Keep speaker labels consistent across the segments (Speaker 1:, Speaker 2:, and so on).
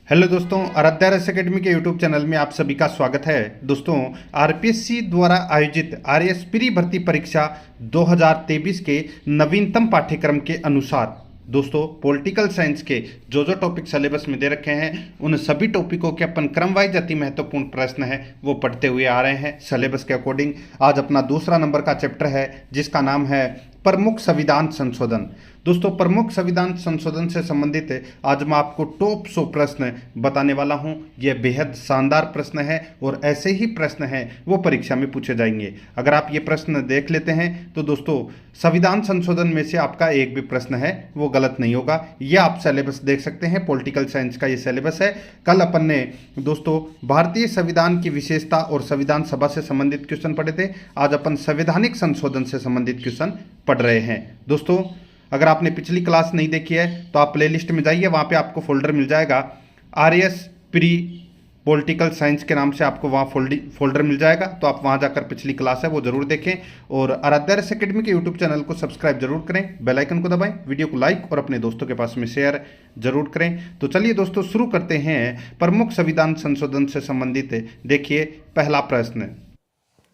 Speaker 1: Hello दोस्तों, आराध्या रस academy के यूट्यूब चैनल में आप सभी का स्वागत है। दोस्तों, आरपीएससी द्वारा आयोजित आरएएस प्री भर्ती परीक्षा 2023 के नवीनतम पाठ्यक्रम के अनुसार दोस्तों पॉलिटिकल साइंस के जो टॉपिक सिलेबस में दे रखे हैं उन सभी टॉपिकों के अपन क्रम वाइज अति महत्वपूर्ण प्रश्न है वो पढ़ते हुए आ रहे हैं सिलेबस के अकॉर्डिंग। आज अपना दूसरा नंबर का चैप्टर है जिसका नाम है प्रमुख संविधान संशोधन। दोस्तों, प्रमुख संविधान संशोधन से संबंधित आज मैं आपको टॉप 100 प्रश्न बताने वाला हूं। यह बेहद शानदार प्रश्न है और ऐसे ही प्रश्न हैं वो परीक्षा में पूछे जाएंगे। अगर आप ये प्रश्न देख लेते हैं तो दोस्तों संविधान संशोधन में से आपका एक भी प्रश्न है वो गलत नहीं होगा। यह आप सिलेबस देख सकते हैं, पॉलिटिकल साइंस का ये सिलेबस है। कल अपन ने दोस्तों भारतीय संविधान की विशेषता और संविधान सभा से संबंधित क्वेश्चन पढ़े थे। आज अपन संवैधानिक संशोधन से संबंधित क्वेश्चन पढ़ रहे हैं। दोस्तों, अगर आपने पिछली क्लास नहीं देखी है तो आप प्लेलिस्ट में जाइए, वहाँ पे आपको फोल्डर मिल जाएगा आरएएस प्री पॉलिटिकल साइंस के नाम से आपको वहाँ फोल्डर मिल जाएगा। तो आप वहाँ जाकर पिछली क्लास है वो जरूर देखें और आराध्या रस एकेडमी के यूट्यूब चैनल को सब्सक्राइब जरूर करें, बेल आइकन को दबाएं, वीडियो को लाइक और अपने दोस्तों के पास में शेयर जरूर करें। तो चलिए दोस्तों शुरू करते हैं प्रमुख संविधान संशोधन से संबंधित। देखिए पहला प्रश्न,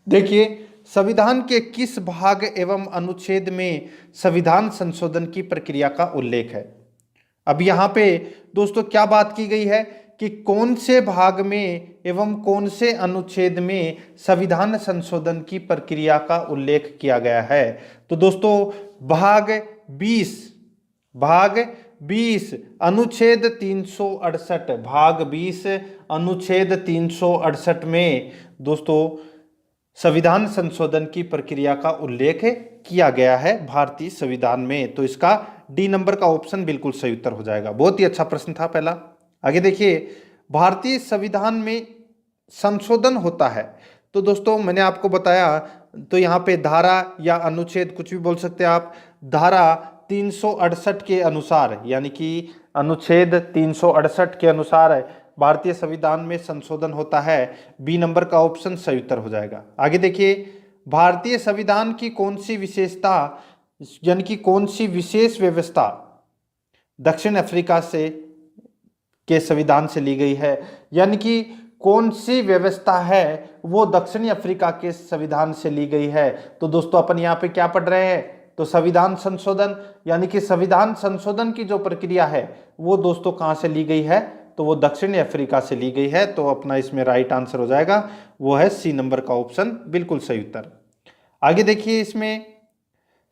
Speaker 1: देखिए संविधान के किस भाग एवं अनुच्छेद में संविधान संशोधन की प्रक्रिया का उल्लेख है। अब यहाँ पे दोस्तों क्या बात की गई है कि कौन से भाग में एवं कौन से अनुच्छेद में संविधान संशोधन की प्रक्रिया का उल्लेख किया गया है। तो दोस्तों भाग 20 अनुच्छेद 368, भाग 20 अनुच्छेड 368 में दोस्तों संविधान संशोधन की प्रक्रिया का उल्लेख किया गया है भारतीय संविधान में। तो इसका डी नंबर का ऑप्शन बिल्कुल सही उत्तर हो जाएगा। बहुत ही अच्छा प्रश्न था पहला। आगे देखिए, भारतीय संविधान में संशोधन होता है तो दोस्तों मैंने आपको बताया, तो यहाँ पे धारा या अनुच्छेद कुछ भी बोल सकते हैं आप। धारा 368 के अनुसार यानी कि अनुच्छेद 368 के अनुसार भारतीय संविधान में संशोधन होता है। बी नंबर का ऑप्शन सही उत्तर हो जाएगा। आगे देखिए, भारतीय संविधान की कौन सी विशेषता यानी कि कौन सी विशेष व्यवस्था दक्षिण अफ्रीका से के संविधान से ली गई है, यानी कि कौन सी व्यवस्था है वो दक्षिणी अफ्रीका के संविधान से ली गई है। तो दोस्तों अपन यहाँ पे क्या पढ़ रहे हैं, तो संविधान संशोधन यानी कि संविधान संशोधन की जो प्रक्रिया है वो दोस्तों कहाँ से ली गई है, तो वो दक्षिणी अफ्रीका से ली गई है। तो अपना इसमें राइट आंसर हो जाएगा वो है सी नंबर का ऑप्शन बिल्कुल सही उत्तर। आगे देखिए, इसमें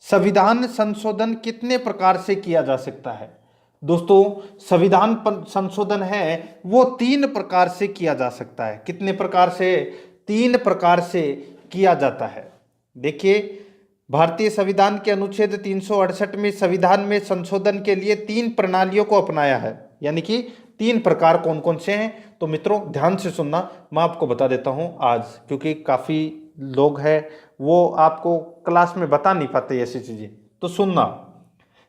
Speaker 1: संविधान संशोधन कितने प्रकार से किया जा सकता है। दोस्तों संविधान संशोधन है वो 3 प्रकार से किया जा सकता है। कितने प्रकार से? 3 प्रकार से किया जाता है। देखिए, भारतीय संविधान के अनुच्छेद 368 में संविधान में संशोधन के लिए 3 प्रणालियों को अपनाया है, यानी कि 3 प्रकार कौन कौन से हैं। तो मित्रों ध्यान से सुनना, मैं आपको बता देता हूं आज, क्योंकि काफ़ी लोग हैं वो आपको क्लास में बता नहीं पाते ऐसी चीज़ें, तो सुनना।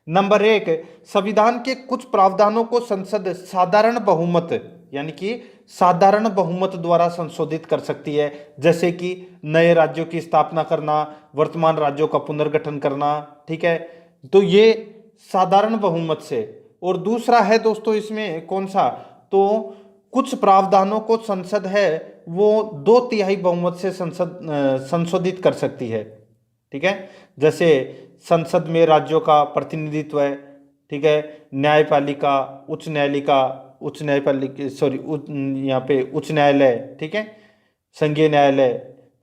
Speaker 1: नंबर 1, संविधान के कुछ प्रावधानों को संसद साधारण बहुमत यानी कि साधारण बहुमत द्वारा संशोधित कर सकती है, जैसे कि नए राज्यों की स्थापना करना, वर्तमान राज्यों का पुनर्गठन करना। ठीक है, तो ये साधारण बहुमत से। और दूसरा है दोस्तों इसमें कौन सा, तो कुछ प्रावधानों को संसद है वो 2/3 बहुमत से संशोधित कर सकती है। ठीक है, जैसे संसद में राज्यों का प्रतिनिधित्व है। ठीक है, न्यायपालिका, उच्च न्यायालय, ठीक है, संघीय न्यायालय,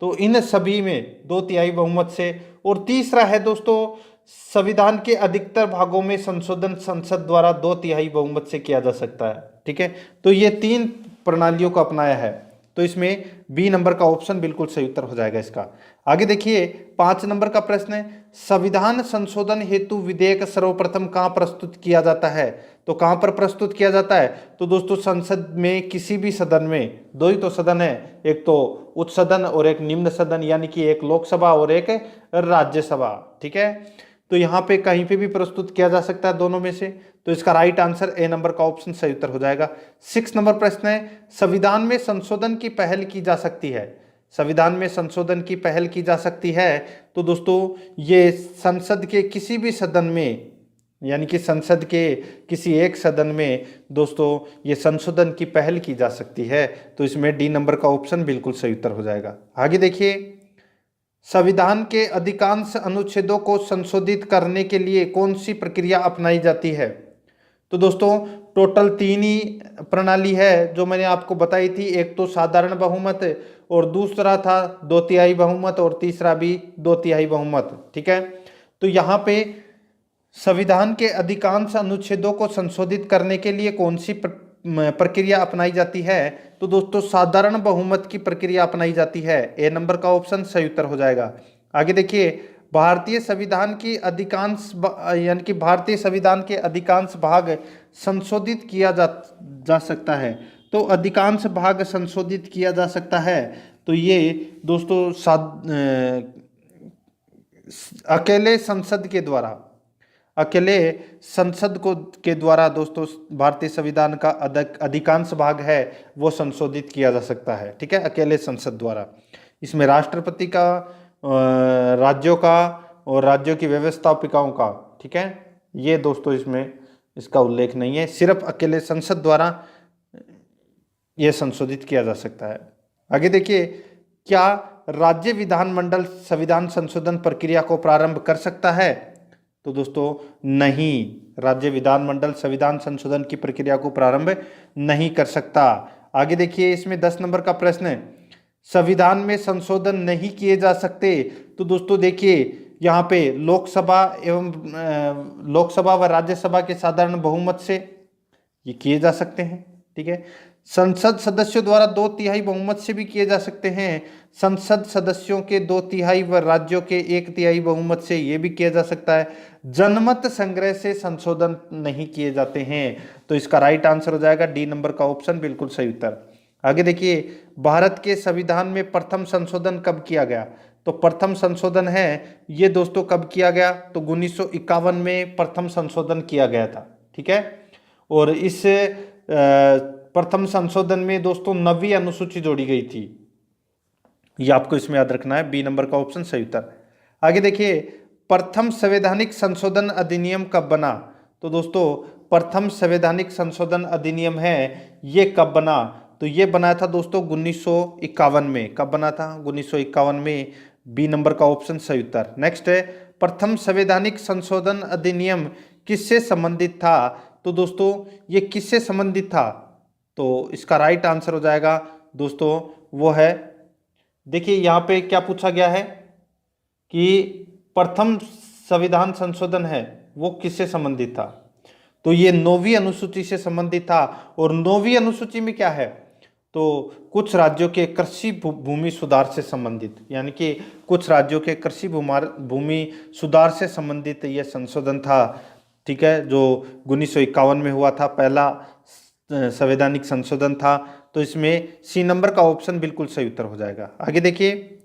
Speaker 1: तो इन सभी में 2/3 बहुमत से। और तीसरा है दोस्तों संविधान के अधिकतर भागों में संशोधन संसद द्वारा 2/3 बहुमत से किया जा सकता है। ठीक है, तो ये 3 प्रणालियों को अपनाया है। तो इसमें बी नंबर का ऑप्शन बिल्कुल सही उत्तर हो जाएगा इसका। आगे देखिए, 5 नंबर का प्रश्न है, संविधान संशोधन हेतु विधेयक सर्वप्रथम कहाँ प्रस्तुत किया जाता है। तो कहाँ पर प्रस्तुत किया जाता है, तो दोस्तों संसद में किसी भी सदन में, 2 ही तो सदन है, एक तो उच्च सदन और एक निम्न सदन, यानी कि एक लोकसभा और एक राज्यसभा। ठीक है, तो यहाँ पे कहीं पे भी प्रस्तुत किया जा सकता है दोनों में से। तो इसका राइट आंसर ए नंबर का ऑप्शन सही उत्तर हो जाएगा। 6 नंबर प्रश्न है, संविधान में संशोधन की पहल की जा सकती है। संविधान में संशोधन की पहल की जा सकती है, तो दोस्तों ये संसद के किसी भी सदन में यानी कि संसद के किसी एक सदन में दोस्तों ये संशोधन की पहल की जा सकती है। तो इसमें डी नंबर का ऑप्शन बिल्कुल सही उत्तर हो जाएगा। आगे देखिए, संविधान के अधिकांश अनुच्छेदों को संशोधित करने के लिए कौन सी प्रक्रिया अपनाई जाती है? तो दोस्तों टोटल 3 ही प्रणाली है जो मैंने आपको बताई थी। एक तो साधारण बहुमत, और दूसरा था 2/3 बहुमत, और तीसरा भी 2/3 बहुमत। ठीक है, तो यहाँ पे संविधान के अधिकांश अनुच्छेदों को संशोधित करने के लिए कौन सी प्रक्रिया अपनाई जाती है? तो दोस्तों साधारण बहुमत की प्रक्रिया अपनाई जाती है। ए नंबर का ऑप्शन सही उत्तर हो जाएगा। आगे देखिए, भारतीय संविधान की अधिकांश यानी कि भारतीय संविधान के अधिकांश भाग संशोधित किया जा सकता है। तो अधिकांश भाग संशोधित किया जा सकता है, तो ये दोस्तों अकेले संसद के द्वारा, अकेले संसद को के द्वारा दोस्तों भारतीय संविधान का अधिकांश भाग है वो संशोधित किया जा सकता है। ठीक है, अकेले संसद द्वारा। इसमें राष्ट्रपति का, राज्यों का और राज्यों की व्यवस्थापिकाओं का, ठीक है, ये दोस्तों इसमें इसका उल्लेख नहीं है। सिर्फ अकेले संसद द्वारा यह संशोधित किया जा सकता है। आगे देखिए, क्या राज्य विधानमंडल संविधान संशोधन प्रक्रिया को प्रारंभ कर सकता है? तो दोस्तों नहीं, राज्य विधानमंडल संविधान संशोधन की प्रक्रिया को प्रारंभ नहीं कर सकता। आगे देखिए, इसमें 10 नंबर का प्रश्न है, संविधान में संशोधन नहीं किए जा सकते। तो दोस्तों देखिए, यहाँ पे लोकसभा व राज्यसभा के साधारण बहुमत से ये किए जा सकते हैं। ठीक है, संसद सदस्यों द्वारा 2/3 बहुमत से भी किए जा सकते हैं। संसद सदस्यों के 2/3 व राज्यों के 1/3 बहुमत से ये भी किया जा सकता है। जनमत संग्रह से संशोधन नहीं किए जाते हैं। तो इसका राइट आंसर हो जाएगा डी नंबर का ऑप्शन बिल्कुल सही उत्तर। आगे देखिए, भारत के संविधान में प्रथम संशोधन कब किया गया? तो प्रथम संशोधन है ये दोस्तों कब किया गया? तो 1951 में प्रथम संशोधन किया गया था। ठीक है, और इस प्रथम संशोधन में दोस्तों 9वीं अनुसूची जोड़ी गई थी। ये आपको इसमें याद रखना है, बी नंबर का ऑप्शन सही उत्तर। आगे देखिए, प्रथम संवैधानिक संशोधन अधिनियम कब बना? तो दोस्तों प्रथम संवैधानिक संशोधन अधिनियम है ये कब बना? तो ये बना था दोस्तों 1951 में। कब बना था? 1951 में। बी नंबर का ऑप्शन सही उत्तर। नेक्स्ट है, प्रथम संवैधानिक संशोधन अधिनियम किससे संबंधित था? तो दोस्तों ये किससे संबंधित था? तो इसका राइट आंसर हो जाएगा दोस्तों वो है, देखिए यहाँ पे क्या पूछा गया है कि प्रथम संविधान संशोधन है वो किससे संबंधित था? तो ये 9वीं अनुसूची से संबंधित था। और 9वीं अनुसूची में क्या है? तो कुछ राज्यों के कृषि भूमि सुधार से संबंधित, यानी कि कुछ राज्यों के कृषि भूमि सुधार से संबंधित यह संशोधन था। ठीक है, जो 1951 में हुआ था, पहला संवैधानिक संशोधन था। तो इसमें सी नंबर का ऑप्शन बिल्कुल सही उत्तर हो जाएगा। आगे देखिए,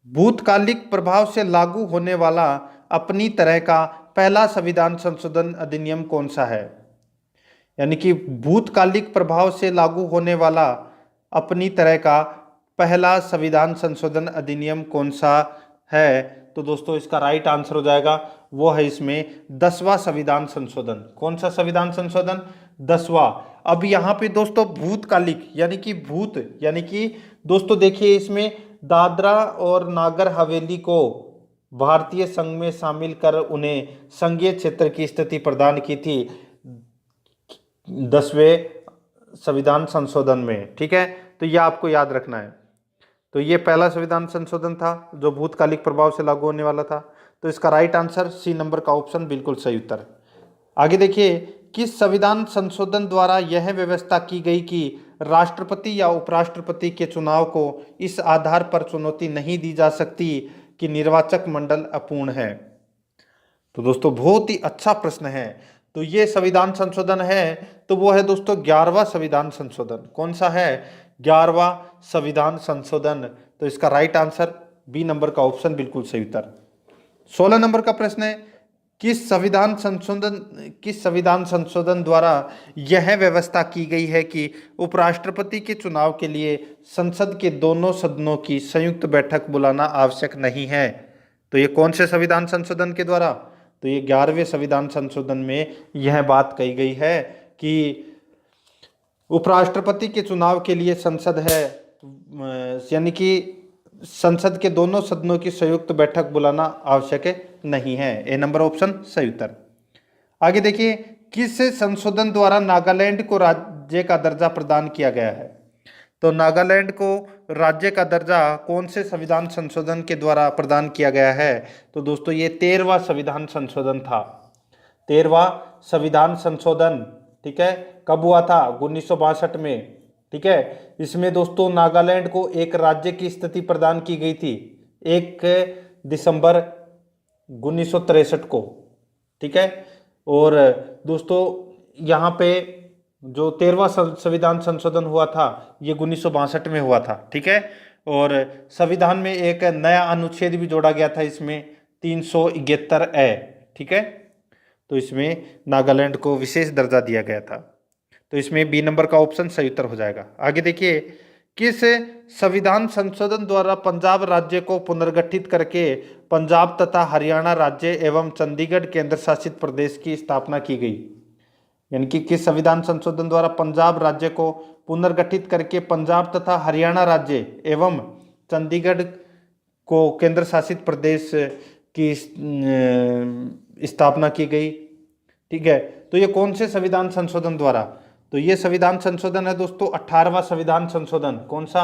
Speaker 1: भूतकालिक प्रभाव से लागू होने वाला अपनी तरह का पहला संविधान संशोधन अधिनियम कौन सा है? यानी कि भूतकालिक प्रभाव से लागू होने वाला अपनी तरह का पहला संविधान संशोधन अधिनियम कौन सा है? तो दोस्तों इसका राइट आंसर हो जाएगा वो है इसमें 10वां संविधान संशोधन। कौन सा संविधान संशोधन? 10वां। अब यहाँ पे दोस्तों भूतकालिक यानी कि दोस्तों देखिए, इसमें दादरा और नागर हवेली को भारतीय संघ में शामिल कर उन्हें संघीय क्षेत्र की स्थिति प्रदान की थी 10वें संविधान संशोधन में। ठीक है, तो यह आपको याद रखना है। तो ये पहला संविधान संशोधन था जो भूतकालिक प्रभाव से लागू होने वाला था। तो इसका राइट आंसर सी नंबर का ऑप्शन बिल्कुल सही उत्तर। आगे देखिए, किस संविधान संशोधन द्वारा यह व्यवस्था की गई कि राष्ट्रपति या उपराष्ट्रपति के चुनाव को इस आधार पर चुनौती नहीं दी जा सकती कि निर्वाचक मंडल अपूर्ण है? तो दोस्तों बहुत ही अच्छा प्रश्न है। तो ये संविधान संशोधन है तो वो है दोस्तों 11वां संविधान संशोधन। कौन सा है? 11वां संविधान संशोधन। तो इसका राइट आंसर बी नंबर का ऑप्शन बिल्कुल सही उत्तर। 16 नंबर का प्रश्न है, किस संविधान संशोधन द्वारा यह व्यवस्था की गई है कि उपराष्ट्रपति के चुनाव के लिए संसद के दोनों सदनों की संयुक्त बैठक बुलाना आवश्यक नहीं है? तो ये कौन से संविधान संशोधन के द्वारा? तो ये 11वें संविधान संशोधन में यह बात कही गई है कि उपराष्ट्रपति के चुनाव के लिए संसद है, यानी कि संसद के दोनों सदनों की संयुक्त बैठक बुलाना आवश्यक नहीं है। ए नंबर ऑप्शन सही उत्तर। आगे देखिए, किस संशोधन द्वारा नागालैंड को राज्य का दर्जा प्रदान किया गया है? तो नागालैंड को राज्य का दर्जा कौन से संविधान संशोधन के द्वारा प्रदान किया गया है? तो दोस्तों ये 13वां संविधान संशोधन था। 13वां संविधान संशोधन, ठीक है, कब हुआ था? 1962 में, ठीक है। इसमें दोस्तों नागालैंड को एक राज्य की स्थिति प्रदान की गई थी 1 दिसंबर 1963 को, ठीक है। और दोस्तों यहाँ पे जो 13वां संविधान संशोधन हुआ था ये 1962 में हुआ था, ठीक है। और संविधान में एक नया अनुच्छेद भी जोड़ा गया था इसमें, 371 ए, ठीक है। तो इसमें नागालैंड को विशेष दर्जा दिया गया था। तो इसमें बी नंबर का ऑप्शन सही उत्तर हो जाएगा। आगे देखिए, किस संविधान संशोधन द्वारा पंजाब राज्य को पुनर्गठित करके पंजाब तथा हरियाणा राज्य एवं चंडीगढ़ केंद्र शासित प्रदेश की स्थापना की गई? यानी कि किस संविधान संशोधन द्वारा पंजाब राज्य को पुनर्गठित करके पंजाब तथा हरियाणा राज्य एवं चंडीगढ़ को केंद्र शासित प्रदेश की स्थापना की गई, ठीक है। तो ये कौन से संविधान संशोधन द्वारा? तो ये संविधान संशोधन है दोस्तों 18वां संविधान संशोधन। कौन सा?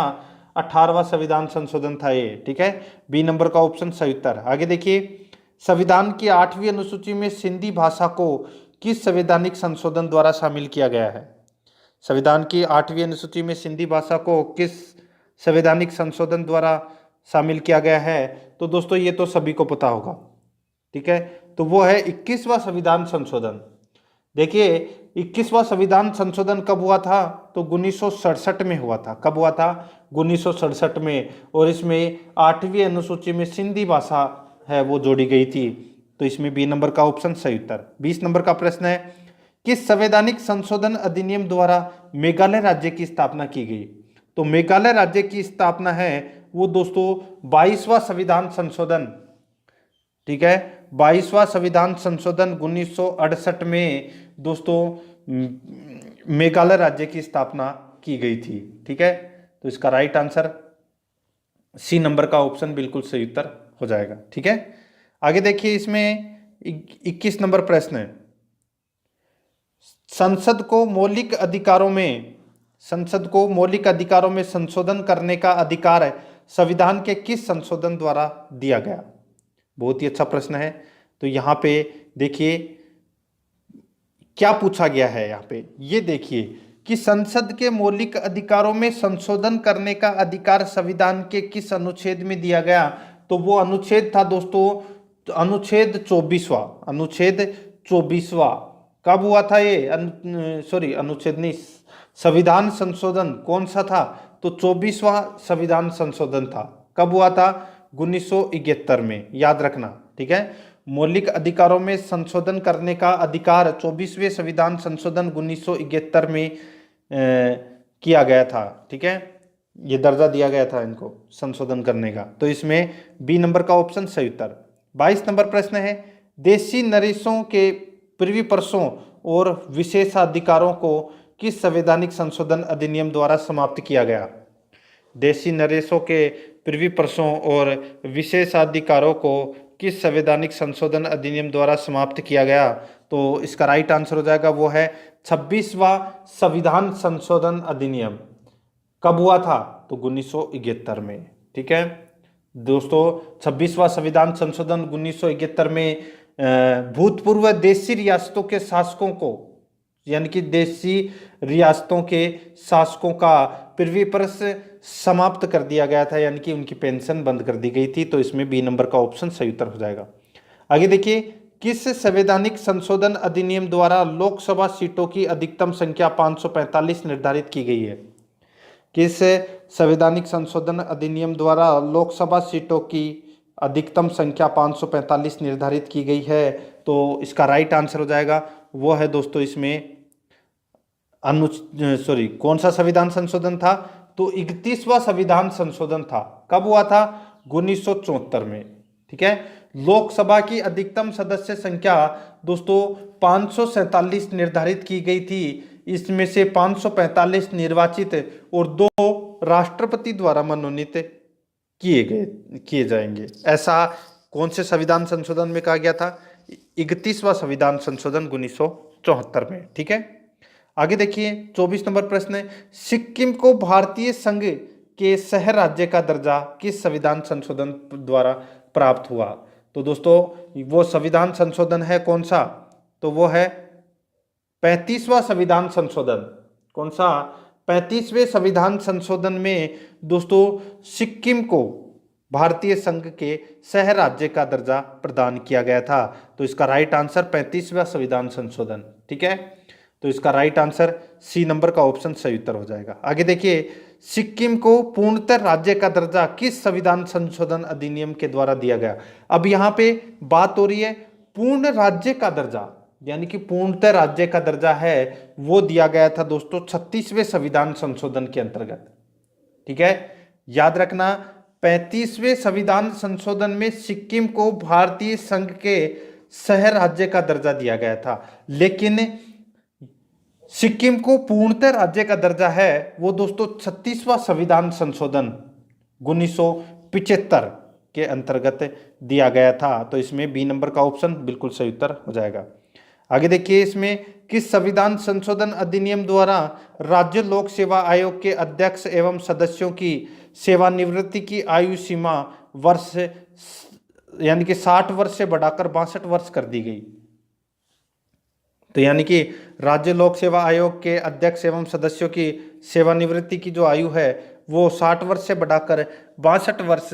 Speaker 1: 18वां संविधान संशोधन था ये, ठीक है। बी नंबर का ऑप्शन सही उत्तर। आगे देखिए, संविधान की 8वीं अनुसूची में सिंधी भाषा को किस संवैधानिक संशोधन द्वारा शामिल किया गया है? संविधान की 8वीं अनुसूची में सिंधी भाषा को किस संवैधानिक संशोधन द्वारा शामिल किया गया है? तो दोस्तों ये तो सभी को पता होगा, ठीक है। तो वो है 21वां संविधान संशोधन। देखिए 21वां संविधान संशोधन कब हुआ था? तो 1967 में हुआ था। कब हुआ था? 1967 में। और इसमें 8वीं अनुसूची में सिंधी भाषा है वो जोड़ी गई थी। तो इसमें बी नंबर का ऑप्शन सही उत्तर। 20 नंबर का प्रश्न है, किस संवैधानिक संशोधन अधिनियम द्वारा मेघालय राज्य की स्थापना की गई? तो मेघालय राज्य की स्थापना है वो दोस्तों 22वां संविधान संशोधन, ठीक है। 22वां संविधान संशोधन 1968 में दोस्तों मेघालय राज्य की स्थापना की गई थी, ठीक है। तो इसका राइट आंसर सी नंबर का ऑप्शन बिल्कुल सही उत्तर हो जाएगा, ठीक है। आगे देखिए, इसमें 21 नंबर प्रश्न है, संसद को मौलिक अधिकारों में संशोधन करने का अधिकार संविधान के किस संशोधन द्वारा दिया गया? बहुत ही अच्छा प्रश्न है। तो यहाँ पे देखिए क्या पूछा गया है, यहाँ पे ये देखिए कि संसद के मौलिक अधिकारों में संशोधन करने का अधिकार संविधान के किस अनुच्छेद में दिया गया? तो वो अनुच्छेद था दोस्तों अनुच्छेद 24वां। अनुच्छेद 24वां कब हुआ था ये? अनुच्छेद नहीं, संविधान संशोधन कौन सा था? तो 24वां संविधान संशोधन था। कब हुआ था? 1971 में, याद रखना, ठीक है। मौलिक अधिकारों में संशोधन करने का अधिकार 24वें संविधान संशोधन 1971 में किया गया था, ठीक है। ये दर्जा दिया गया था इनको संशोधन करने का। तो इसमें बी नंबर का ऑप्शन सही उत्तर। 22 नंबर प्रश्न है, देशी नरेशों के प्रिविपर्सों और विशेषाधिकारों को किस संवैधानिक संशोधन अधिनियम द्वारा समाप्त किया गया? देशी नरेशों के प्रिविपर्सों और विशेषाधिकारों को किस संवैधानिक संशोधन अधिनियम द्वारा समाप्त किया गया? तो इसका राइट आंसर हो जाएगा वो है 26वां संविधान संशोधन अधिनियम। कब हुआ था? तो 1971 में, ठीक है दोस्तों। 26वां संविधान संशोधन 1971 में भूतपूर्व देशी रियासतों के शासकों को, यानी कि देशी रियासतों के शासकों का प्रिविपर्स समाप्त कर दिया गया था, यानी कि उनकी पेंशन बंद कर दी गई थी। तो इसमें बी नंबर का ऑप्शन सही उत्तर हो जाएगा। आगे देखिए, किस संवैधानिक संशोधन अधिनियम द्वारा लोकसभा सीटों की अधिकतम संख्या 545 निर्धारित की गई है? किस संवैधानिक संशोधन अधिनियम द्वारा लोकसभा सीटों की अधिकतम संख्या 545 निर्धारित की गई है? तो इसका राइट आंसर हो जाएगा वो है दोस्तों इसमें कौन सा संविधान संशोधन था? तो 31वां संविधान संशोधन था। कब हुआ था? 1974 में, ठीक है। लोकसभा की अधिकतम सदस्य संख्या दोस्तों 547 निर्धारित की गई थी। इसमें से 545 निर्वाचित और 2 राष्ट्रपति द्वारा मनोनीत किए जाएंगे। ऐसा कौन से संविधान संशोधन में कहा गया था? 31वां संविधान संशोधन 1974 में। ठीक है, आगे देखिए 24 नंबर प्रश्न है, सिक्किम को भारतीय संघ के शहर राज्य का दर्जा किस संविधान संशोधन द्वारा प्राप्त हुआ? तो दोस्तों वो संविधान संशोधन है कौन सा? तो वो है 35वां संविधान संशोधन। कौन सा? 35वें संविधान संशोधन में दोस्तों सिक्किम को भारतीय संघ के शहर राज्य का दर्जा प्रदान किया गया था। तो इसका राइट आंसर 35वां संविधान संशोधन। ठीक है, तो इसका राइट आंसर सी नंबर का ऑप्शन सही उत्तर हो जाएगा। आगे देखिए, सिक्किम को पूर्णतः राज्य का दर्जा किस संविधान संशोधन अधिनियम के द्वारा दिया गया? अब यहाँ पे बात हो रही है पूर्ण राज्य का दर्जा, यानी कि पूर्णतः राज्य का दर्जा है वो दिया गया था दोस्तों 36वें संविधान संशोधन के अंतर्गत। ठीक है, याद रखना 35वें संविधान संशोधन में सिक्किम को भारतीय संघ के शहर राज्य का दर्जा दिया गया था, लेकिन सिक्किम को पूर्णतः राज्य का दर्जा है वो दोस्तों 36वां संविधान संशोधन 1975 के अंतर्गत दिया गया था। तो इसमें बी नंबर का ऑप्शन बिल्कुल सही उत्तर हो जाएगा। आगे देखिए, इसमें किस संविधान संशोधन अधिनियम द्वारा राज्य लोक सेवा आयोग के अध्यक्ष एवं सदस्यों की सेवानिवृत्ति की आयु सीमा वर्ष यानी कि 60 वर्ष से बढ़ाकर 62 वर्ष कर दी गई? तो यानी कि राज्य लोक सेवा आयोग के अध्यक्ष एवं सदस्यों की सेवानिवृत्ति की जो आयु है वो 60 वर्ष से बढ़ाकर 62 वर्ष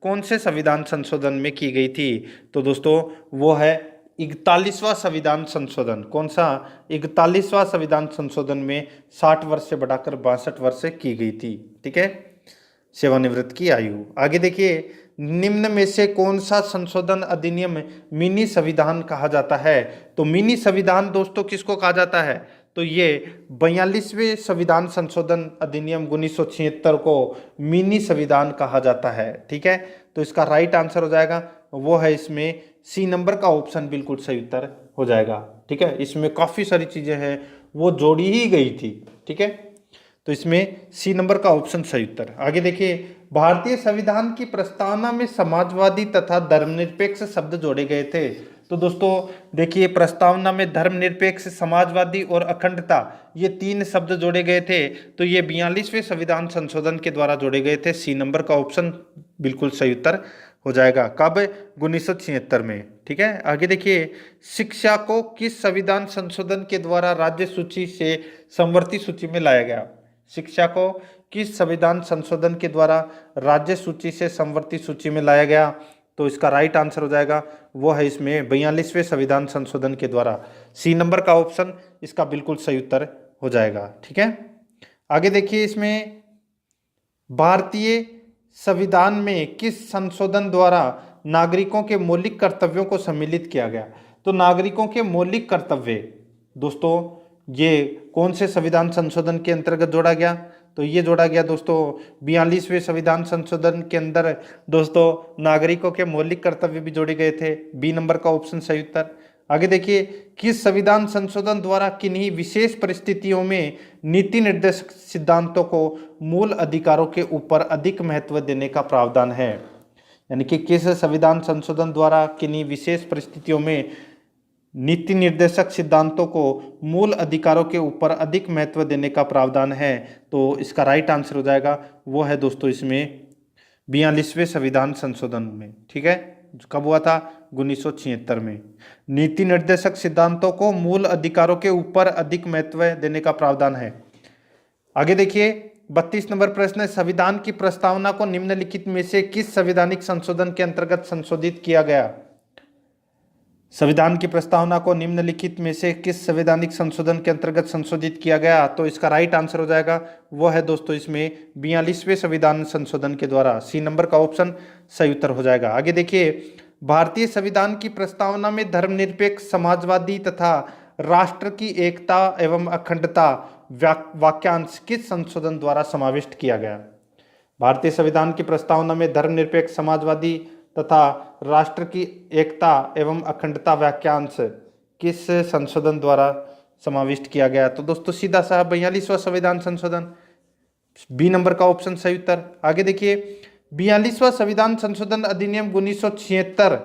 Speaker 1: कौन से संविधान संशोधन में की गई थी? तो दोस्तों वो है 41वां संविधान संशोधन। कौन सा? 41वां संविधान संशोधन में 60 वर्ष से बढ़ाकर 62 वर्ष की गई थी। ठीक है, सेवानिवृत्त की आयु। आगे देखिए, निम्न में से कौन सा संशोधन अधिनियम मिनी संविधान कहा जाता है? तो मिनी संविधान दोस्तों किसको कहा जाता है? तो ये 42वें संविधान संशोधन अधिनियम 1976 को मिनी संविधान कहा जाता है। ठीक है, तो इसका राइट आंसर हो जाएगा वो है इसमें सी नंबर का ऑप्शन बिल्कुल सही उत्तर हो जाएगा। ठीक है, इसमें काफी सारी चीजें हैं वो जोड़ी ही गई थी। ठीक है, तो इसमें सी नंबर का ऑप्शन सही उत्तर। आगे देखिए, भारतीय संविधान की प्रस्तावना में समाजवादी तथा धर्मनिरपेक्ष शब्द जोड़े गए थे। तो दोस्तों देखिए, प्रस्तावना में धर्मनिरपेक्ष, समाजवादी और अखंडता ये 3 शब्द जोड़े गए थे। तो ये 42वें संविधान संशोधन के द्वारा जोड़े गए थे। सी नंबर का ऑप्शन बिल्कुल सही उत्तर हो जाएगा। कब? 1976 में। ठीक है, आगे देखिए, शिक्षा को किस संविधान संशोधन के द्वारा राज्य सूची से समवर्ती सूची में लाया गया? शिक्षा को किस संविधान संशोधन के द्वारा राज्य सूची से समवर्ती सूची में लाया गया? तो इसका राइट आंसर हो जाएगा वो है इसमें 42वें संविधान संशोधन के द्वारा। सी नंबर का ऑप्शन इसका बिल्कुल सही उत्तर हो जाएगा। ठीक है, आगे देखिए, इसमें भारतीय संविधान में किस संशोधन द्वारा नागरिकों के मौलिक कर्तव्यों को सम्मिलित किया गया? तो नागरिकों के मौलिक कर्तव्य दोस्तों ये कौन से संविधान संशोधन के अंतर्गत जोड़ा गया? तो ये जोड़ा गया दोस्तों 42वें संविधान संशोधन के अंदर दोस्तों नागरिकों के मौलिक कर्तव्य भी जोड़े गए थे। बी नंबर का ऑप्शन सही उत्तर। आगे देखिए, किस संविधान संशोधन द्वारा किन्हीं विशेष परिस्थितियों में नीति निर्देशक सिद्धांतों को मूल अधिकारों के ऊपर अधिक महत्व देने का प्रावधान है? यानी कि किस संविधान संशोधन द्वारा किन्हीं विशेष परिस्थितियों में नीति निर्देशक सिद्धांतों को मूल अधिकारों के ऊपर अधिक महत्व देने का प्रावधान है? तो इसका राइट आंसर हो जाएगा वो है दोस्तों इसमें 42वें संविधान संशोधन में। ठीक है, कब हुआ था? 1976 में। नीति निर्देशक सिद्धांतों को मूल अधिकारों के ऊपर अधिक महत्व देने का प्रावधान है। आगे देखिए, 32 नंबर प्रश्न है, संविधान की प्रस्तावना को निम्नलिखित में से किस संवैधानिक संशोधन के अंतर्गत संशोधित किया गया? संविधान की प्रस्तावना को निम्नलिखित में से किस संवैधानिक संशोधन के अंतर्गत संशोधित किया गया? तो इसका राइट आंसर हो जाएगा वो है दोस्तों इसमें 42वें संविधान संशोधन के द्वारा। सी नंबर का ऑप्शन सही उत्तर हो जाएगा। आगे देखिए, भारतीय संविधान की प्रस्तावना में धर्मनिरपेक्ष, समाजवादी तथा राष्ट्र की एकता एवं अखंडता वाक्यांश किस संशोधन द्वारा समाविष्ट किया गया? भारतीय संविधान की प्रस्तावना में धर्मनिरपेक्ष, समाजवादी तथा राष्ट्र की एकता एवं अखंडता वाक्यांश किस संशोधन द्वारा समाविष्ट किया गया? तो दोस्तों सीधा सा 42वां संविधान संशोधन, बी नंबर का ऑप्शन सही उत्तर। आगे देखिए, 42वां संविधान संशोधन अधिनियम 1976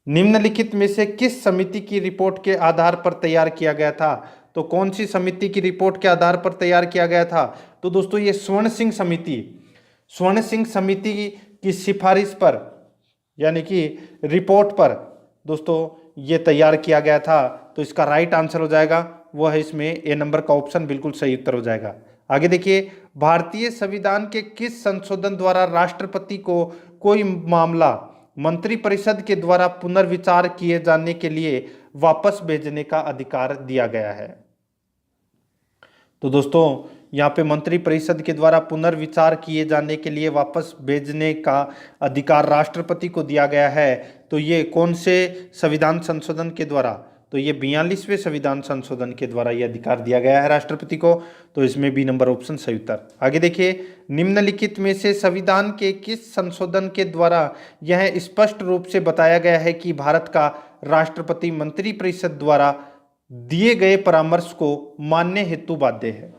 Speaker 1: निम्नलिखित में से किस समिति की रिपोर्ट के आधार पर तैयार किया गया था? तो कौन सी समिति की रिपोर्ट के आधार पर तैयार किया गया था? तो दोस्तों ये स्वर्ण सिंह समिति की सिफारिश पर, यानी कि रिपोर्ट पर दोस्तों ये तैयार किया गया था। तो इसका राइट आंसर हो जाएगा वो है इसमें ए नंबर का ऑप्शन बिल्कुल सही उत्तर हो जाएगा। आगे देखिए, भारतीय संविधान के किस संशोधन द्वारा राष्ट्रपति को कोई मामला मंत्रिपरिषद के द्वारा पुनर्विचार किए जाने के लिए वापस भेजने का अधिकार दिया गया है? तो दोस्तों यहाँ पे मंत्रिपरिषद के द्वारा पुनर्विचार किए जाने के लिए वापस भेजने का अधिकार राष्ट्रपति को दिया गया है। तो ये कौन से संविधान संशोधन के द्वारा? तो ये 42वें संविधान संशोधन के द्वारा ये अधिकार दिया गया है राष्ट्रपति को। तो इसमें बी नंबर ऑप्शन सही उत्तर। आगे देखिए, निम्नलिखित में से संविधान के किस संशोधन के द्वारा यह स्पष्ट रूप से बताया गया है कि भारत का राष्ट्रपति मंत्रिपरिषद द्वारा दिए गए परामर्श को मानने हेतु बाध्य है?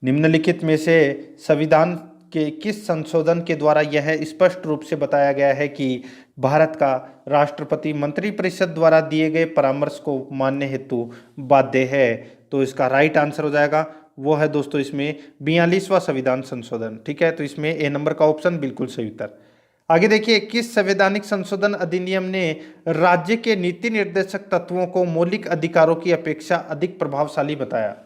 Speaker 1: निम्नलिखित में से संविधान के किस संशोधन के द्वारा यह स्पष्ट रूप से बताया गया है कि भारत का राष्ट्रपति मंत्रिपरिषद द्वारा दिए गए परामर्श को मानने हेतु बाध्य है? तो इसका राइट आंसर हो जाएगा वो है दोस्तों इसमें 42वां संविधान संशोधन। ठीक है, तो इसमें ए नंबर का ऑप्शन बिल्कुल सही उत्तर। आगे देखिए, किस संवैधानिक संशोधन अधिनियम ने राज्य के नीति निर्देशक तत्वों को मौलिक अधिकारों की अपेक्षा अधिक प्रभावशाली बताया?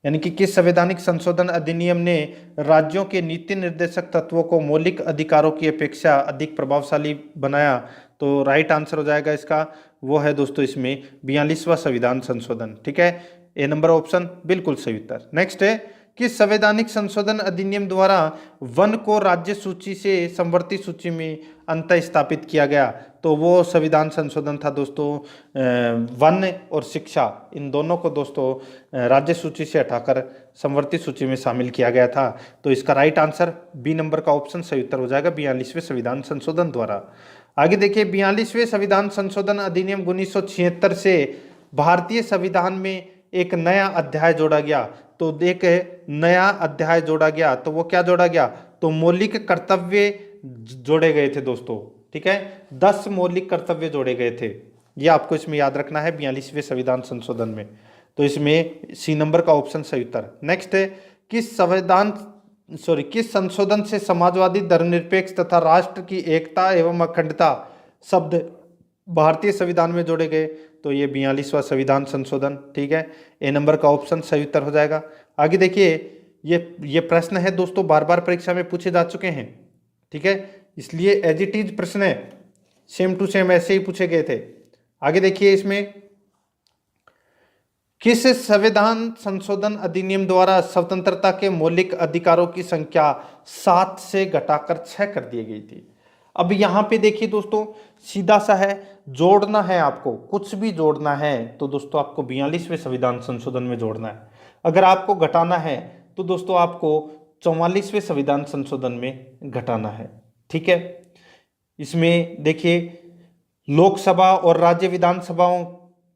Speaker 1: यानी कि किस संवैधानिक संशोधन अधिनियम ने राज्यों के नीति निर्देशक तत्वों को मौलिक अधिकारों की अपेक्षा अधिक प्रभावशाली बनाया? तो राइट आंसर हो जाएगा इसका वो है दोस्तों इसमें 42वां संविधान संशोधन। ठीक है, ए नंबर ऑप्शन बिल्कुल सही उत्तर। नेक्स्ट है, किस संवैधानिक संशोधन अधिनियम द्वारा वन को राज्य सूची से समवर्ती सूची में अंत स्थापित किया गया? तो वो संविधान संशोधन था दोस्तों वन और शिक्षा, इन दोनों को दोस्तों राज्य सूची से हटाकर समवर्ती सूची में शामिल किया गया था। तो इसका राइट आंसर बी नंबर का ऑप्शन सही उत्तर हो जाएगा 42वें संविधान संशोधन द्वारा। आगे देखिए, 42वें संविधान संशोधन अधिनियम 1976 से भारतीय संविधान में एक नया अध्याय जोड़ा गया। तो एक नया अध्याय जोड़ा गया, तो वो क्या जोड़ा गया? तो मौलिक कर्तव्य जोड़े गए थे दोस्तों। ठीक है, 10 मौलिक कर्तव्य जोड़े गए थे, ये आपको इसमें याद रखना है 42वें संविधान संशोधन में। तो इसमें सी नंबर का ऑप्शन सही उत्तर। नेक्स्ट है, किस संशोधन से समाजवादी, धर्मनिरपेक्ष तथा राष्ट्र की एकता एवं अखंडता शब्द भारतीय संविधान में जोड़े गए? तो ये 42वां संविधान संशोधन। ठीक है, ए नंबर का ऑप्शन सही उत्तर हो जाएगा। आगे देखिए, ये प्रश्न है दोस्तों बार बार परीक्षा में पूछे जा चुके हैं। ठीक है, इसलिए एज इट इज प्रश्न है, सेम टू सेम ऐसे ही पूछे गए थे। आगे देखिए, इसमें किस संविधान संशोधन अधिनियम द्वारा स्वतंत्रता के मौलिक अधिकारों की संख्या 7 से घटाकर 6 कर दी गई थी? अब यहाँ पे देखिए दोस्तों, सीधा सा है, जोड़ना है आपको, कुछ भी जोड़ना है तो दोस्तों आपको 42वें संविधान संशोधन में जोड़ना है। अगर आपको घटाना है तो दोस्तों आपको 44वें संविधान संशोधन में घटाना है। ठीक है, इसमें देखिए लोकसभा और राज्य विधानसभाओं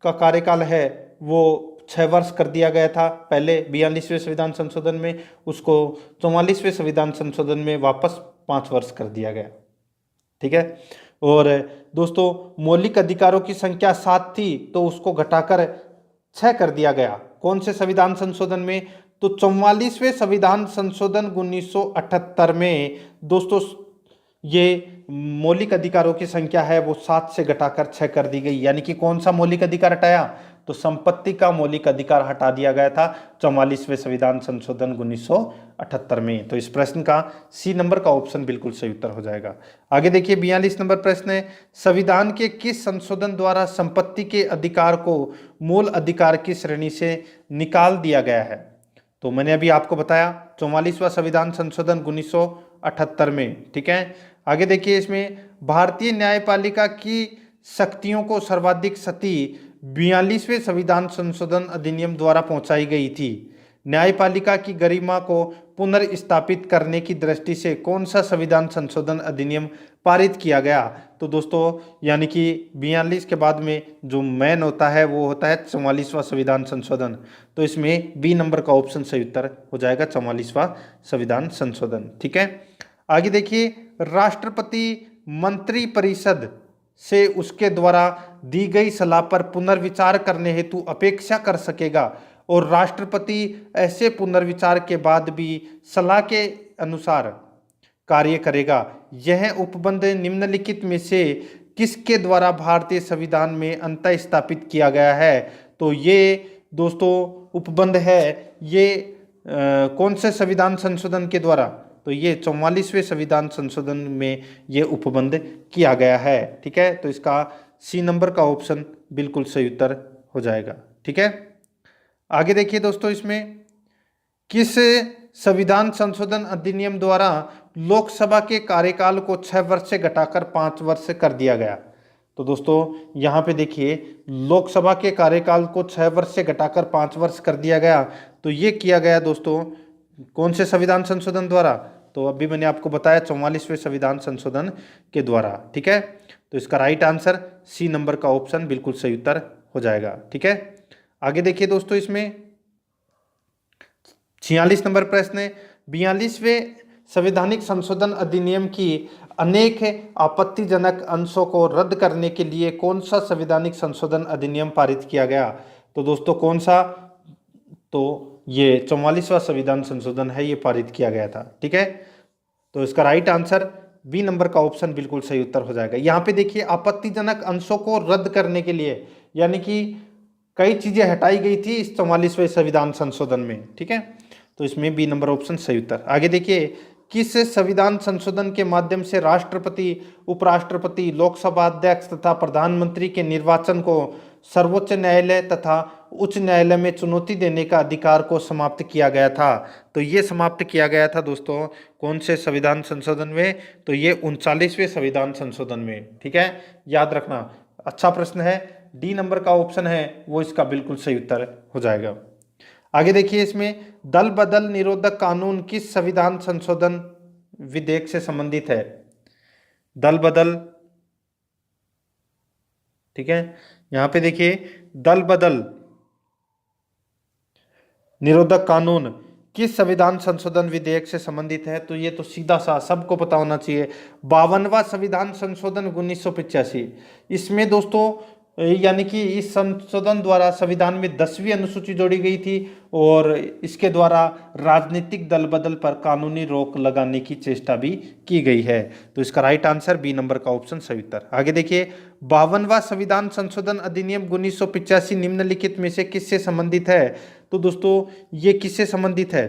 Speaker 1: का कार्यकाल है वो 6 वर्ष कर दिया गया था पहले 42वें संविधान संशोधन में, उसको 44वें संविधान संशोधन में वापस 5 वर्ष कर दिया गया। ठीक है, और दोस्तों मौलिक अधिकारों की संख्या 7 थी तो उसको घटाकर 6 कर दिया गया। कौन से संविधान संशोधन में? तो 44वें संविधान संशोधन 1978 में दोस्तों ये मौलिक अधिकारों की संख्या है वो 7 से घटाकर 6 कर दी गई। यानी कि कौन सा मौलिक अधिकार हटाया? तो संपत्ति का मौलिक अधिकार हटा दिया गया था 44वें संविधान संशोधन 1978 में। तो इस प्रश्न का सी नंबर का ऑप्शन बिल्कुल सही उत्तर हो जाएगा। आगे देखिए, 42 नंबर प्रश्न है, संविधान के किस संशोधन द्वारा संपत्ति के अधिकार को मूल अधिकार की श्रेणी से निकाल दिया गया है? तो मैंने अभी आपको बताया 44वां संविधान संशोधन 1978 में। ठीक है, आगे देखिए, इसमें भारतीय न्यायपालिका की शक्तियों को सर्वाधिक क्षति 42वें संविधान संशोधन अधिनियम द्वारा पहुंचाई गई थी। न्यायपालिका की गरिमा को पुनर्स्थापित करने की दृष्टि से कौन सा संविधान संशोधन अधिनियम पारित किया गया? तो दोस्तों यानी कि 42 के बाद में जो मेन होता है वो होता है 44वां संविधान संशोधन। तो इसमें बी नंबर का ऑप्शन सही उत्तर हो जाएगा 44वां संविधान संशोधन। ठीक है, आगे देखिए, राष्ट्रपति मंत्री परिषद से उसके द्वारा दी गई सलाह पर पुनर्विचार करने हेतु अपेक्षा कर सकेगा और राष्ट्रपति ऐसे पुनर्विचार के बाद भी सलाह के अनुसार कार्य करेगा। यह उपबंध निम्नलिखित में से किसके द्वारा भारतीय संविधान में अंतः स्थापित किया गया है? तो ये दोस्तों उपबंध है ये कौन से संविधान संशोधन के द्वारा? तो ये 44वें संविधान संशोधन में ये उपबंध किया गया है। ठीक है, तो इसका सी नंबर का ऑप्शन बिल्कुल सही उत्तर हो जाएगा। ठीक है, आगे देखिए दोस्तों, इसमें किस संविधान संशोधन अधिनियम द्वारा लोकसभा के कार्यकाल को 6 वर्ष से घटाकर 5 वर्ष कर दिया गया? तो दोस्तों यहाँ पे देखिए, लोकसभा के कार्यकाल को 6 वर्ष से घटाकर 5 वर्ष कर दिया गया। तो ये किया गया दोस्तों कौन से संविधान संशोधन द्वारा? तो अभी मैंने आपको बताया 44वें संविधान संशोधन के द्वारा। ठीक है, तो इसका राइट आंसर सी नंबर का ऑप्शन बिल्कुल सही उत्तर हो जाएगा। ठीक है, आगे देखिए दोस्तों, इसमें 46 नंबर प्रश्न है, 42वें संवैधानिक संशोधन अधिनियम की अनेक आपत्तिजनक अंशों को रद्द करने के लिए कौन सा संवैधानिक संशोधन अधिनियम पारित किया गया? तो दोस्तों कौन सा? तो ये 44वां संविधान संशोधन है, ये पारित किया गया था। ठीक है, तो इसका राइट आंसर बी नंबर का ऑप्शन बिल्कुल सही उत्तर हो जाएगा। यहाँ पे देखिए, आपत्तिजनक अंशों को रद्द करने के लिए यानी कि कई चीजें हटाई गई थी इस 44वें संविधान संशोधन में। ठीक है, तो इसमें बी नंबर ऑप्शन सही उत्तर। आगे देखिए, किस संविधान संशोधन के माध्यम से राष्ट्रपति, उपराष्ट्रपति, लोकसभा अध्यक्ष तथा प्रधानमंत्री के निर्वाचन को सर्वोच्च न्यायालय तथा उच्च न्यायालय में चुनौती देने का अधिकार को समाप्त किया गया था? तो ये समाप्त किया गया था दोस्तों कौन से संविधान संशोधन में? तो ये 39वें संविधान संशोधन में। ठीक है, याद रखना, अच्छा प्रश्न है, डी नंबर का ऑप्शन है वो इसका बिल्कुल सही उत्तर हो जाएगा। आगे देखिए, इसमें दल बदल निरोधक कानून किस संविधान संशोधन विधेयक से संबंधित है? दल बदल, ठीक है, यहां पे देखिए, दल बदल निरोधक कानून किस संविधान संशोधन विधेयक से संबंधित है? तो ये तो सीधा सा सबको पता होना चाहिए, 52वां संविधान संशोधन 1985। इसमें दोस्तों यानी कि इस संशोधन द्वारा संविधान में 10वीं अनुसूची जोड़ी गई थी और इसके द्वारा राजनीतिक दल बदल पर कानूनी रोक लगाने की चेष्टा भी की गई है। तो इसका राइट आंसर बी नंबर का ऑप्शन सही उत्तर। आगे देखिए, 52वां संविधान संशोधन अधिनियम 1985 निम्नलिखित में से किससे संबंधित है? तो दोस्तों ये किससे संबंधित है?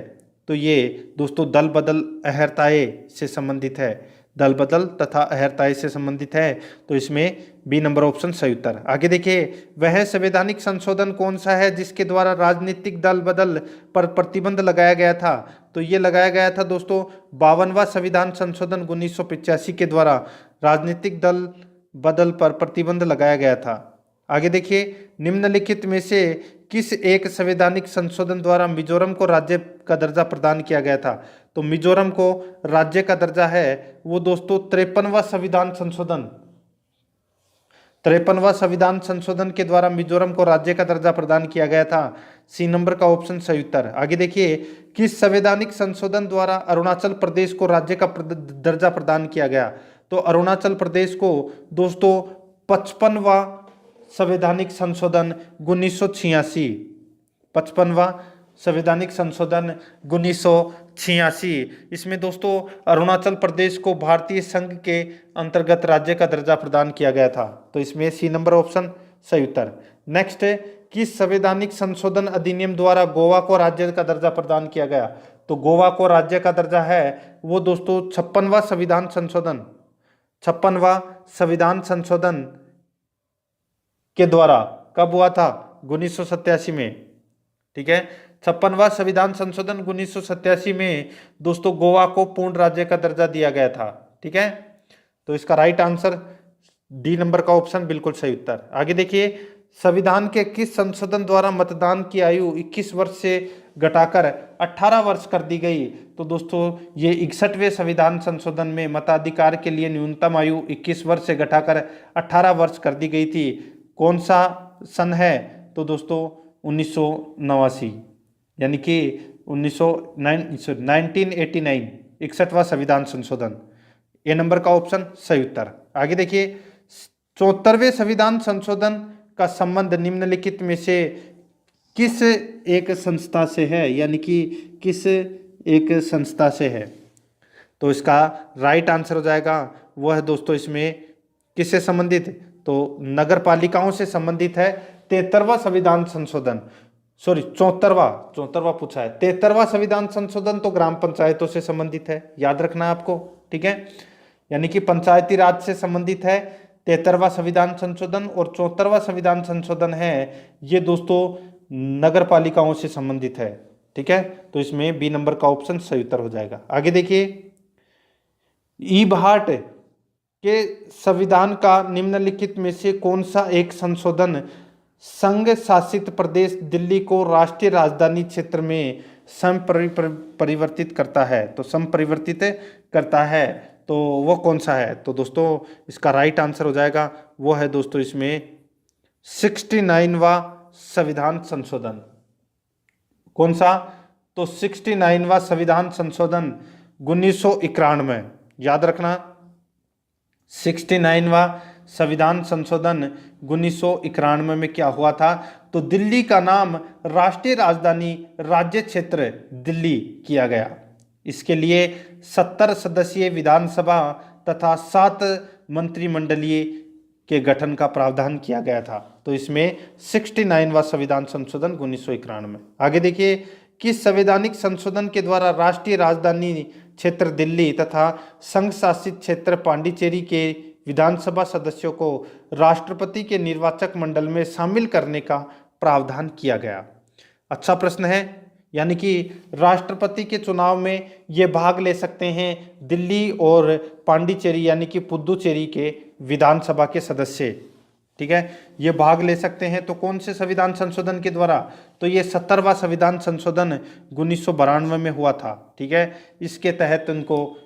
Speaker 1: तो ये दोस्तों दल बदल अहर्ताए से संबंधित है, दल बदल तथा अहर्ताए से संबंधित है। तो इसमें बी नंबर ऑप्शन सही उत्तर। आगे देखिए, वह संवैधानिक संशोधन कौन सा है जिसके द्वारा राजनीतिक दल बदल पर प्रतिबंध लगाया गया था? तो ये लगाया गया था दोस्तों 52वां संविधान संशोधन 1985 के द्वारा राजनीतिक दल बदल पर प्रतिबंध लगाया गया था। आगे देखिए, निम्नलिखित में से किस एक संवैधानिक संशोधन द्वारा मिजोरम को राज्य का दर्जा प्रदान किया गया था? तो मिजोरम को राज्य का दर्जा है वो दोस्तों 53वां संविधान संशोधन, 53वां संविधान संशोधन के द्वारा मिजोरम को राज्य का दर्जा प्रदान किया गया था। सी नंबर का ऑप्शन सही उत्तर। आगे देखिए, किस संवैधानिक संशोधन द्वारा अरुणाचल प्रदेश को राज्य का दर्जा प्रदान किया गया? तो अरुणाचल प्रदेश को दोस्तों 55वां संवैधानिक संशोधन 1986, 55वां संवैधानिक संशोधन 1986, इसमें दोस्तों अरुणाचल प्रदेश को भारतीय संघ के अंतर्गत राज्य का दर्जा प्रदान किया गया था। तो इसमें सी नंबर ऑप्शन सही उत्तर। नेक्स्ट है, किस संवैधानिक संशोधन अधिनियम द्वारा गोवा को राज्य का दर्जा प्रदान किया गया? तो गोवा को राज्य का दर्जा है वो दोस्तों 56वां संविधान संशोधन, 56वां संविधान संशोधन के द्वारा कब हुआ था? 1987 में। ठीक है, 56वां संविधान संशोधन 1987 में दोस्तों गोवा को पूर्ण राज्य का दर्जा दिया गया था। ठीक है, तो इसका राइट आंसर डी नंबर का ऑप्शन बिल्कुल सही उत्तर। आगे देखिए, संविधान के किस संशोधन द्वारा मतदान की आयु 21 वर्ष से घटाकर 18 वर्ष कर दी गई? तो दोस्तों ये 61वें संविधान संशोधन में मताधिकार के लिए न्यूनतम आयु 21 वर्ष से घटाकर 18 वर्ष कर दी गई थी। कौन सा सन है? तो दोस्तों 1989, यानी कि 1989 61वां संविधान संशोधन। ए नंबर का ऑप्शन सही उत्तर। आगे देखिए, 74वें संविधान संशोधन का संबंध निम्नलिखित में से किस एक संस्था से है, यानी कि किस एक संस्था से है? तो इसका राइट आंसर हो जाएगा वो है दोस्तों इसमें किससे संबंधित? तो नगर पालिकाओं से संबंधित है 73वां संविधान संशोधन, सॉरी 74वां पूछा है। 73वां संविधान संशोधन तो ग्राम पंचायतों से संबंधित है, याद रखना आपको, ठीक है, यानी कि पंचायती राज से संबंधित है 73वां संविधान संशोधन, और 74वां संविधान संशोधन है ये दोस्तों नगर पालिकाओं से संबंधित है, ठीक है। तो इसमें बी नंबर का ऑप्शन सही उत्तर हो जाएगा। आगे देखिए, ई भाट के संविधान का निम्नलिखित में से कौन सा एक संशोधन संघ शासित प्रदेश दिल्ली को राष्ट्रीय राजधानी क्षेत्र में संपरिवर्तित करता है? तो संपरिवर्तित करता है, तो वो कौन सा है? तो दोस्तों इसका राइट आंसर हो जाएगा वो है दोस्तों इसमें 69वां संविधान संशोधन। कौन सा? तो 69वां संविधान संशोधन 1991, याद रखना 69वां संविधान संशोधन 1991 में क्या हुआ था? तो दिल्ली का नाम राष्ट्रीय राजधानी राज्य क्षेत्र दिल्ली किया गया। इसके लिए 70 सदस्यीय विधानसभा तथा 7 मंत्रिमंडलीय के गठन का प्रावधान किया गया था। तो इसमें 69वां संविधान संशोधन 1991। आगे देखिए, किस संवैधानिक संशोधन के द्वारा राष्ट्रीय राजधानी क्षेत्र दिल्ली तथा संघ शासित क्षेत्र पांडिचेरी के विधानसभा सदस्यों को राष्ट्रपति के निर्वाचक मंडल में शामिल करने का प्रावधान किया गया? अच्छा प्रश्न है, यानी कि राष्ट्रपति के चुनाव में ये भाग ले सकते हैं दिल्ली और पांडिचेरी यानी कि पुदुचेरी के विधानसभा के सदस्य, ठीक है, ये भाग ले सकते हैं। तो कौन से संविधान संशोधन के द्वारा? तो ये 70वां संविधान संशोधन 1992 में हुआ था, ठीक है। इसके तहत उनको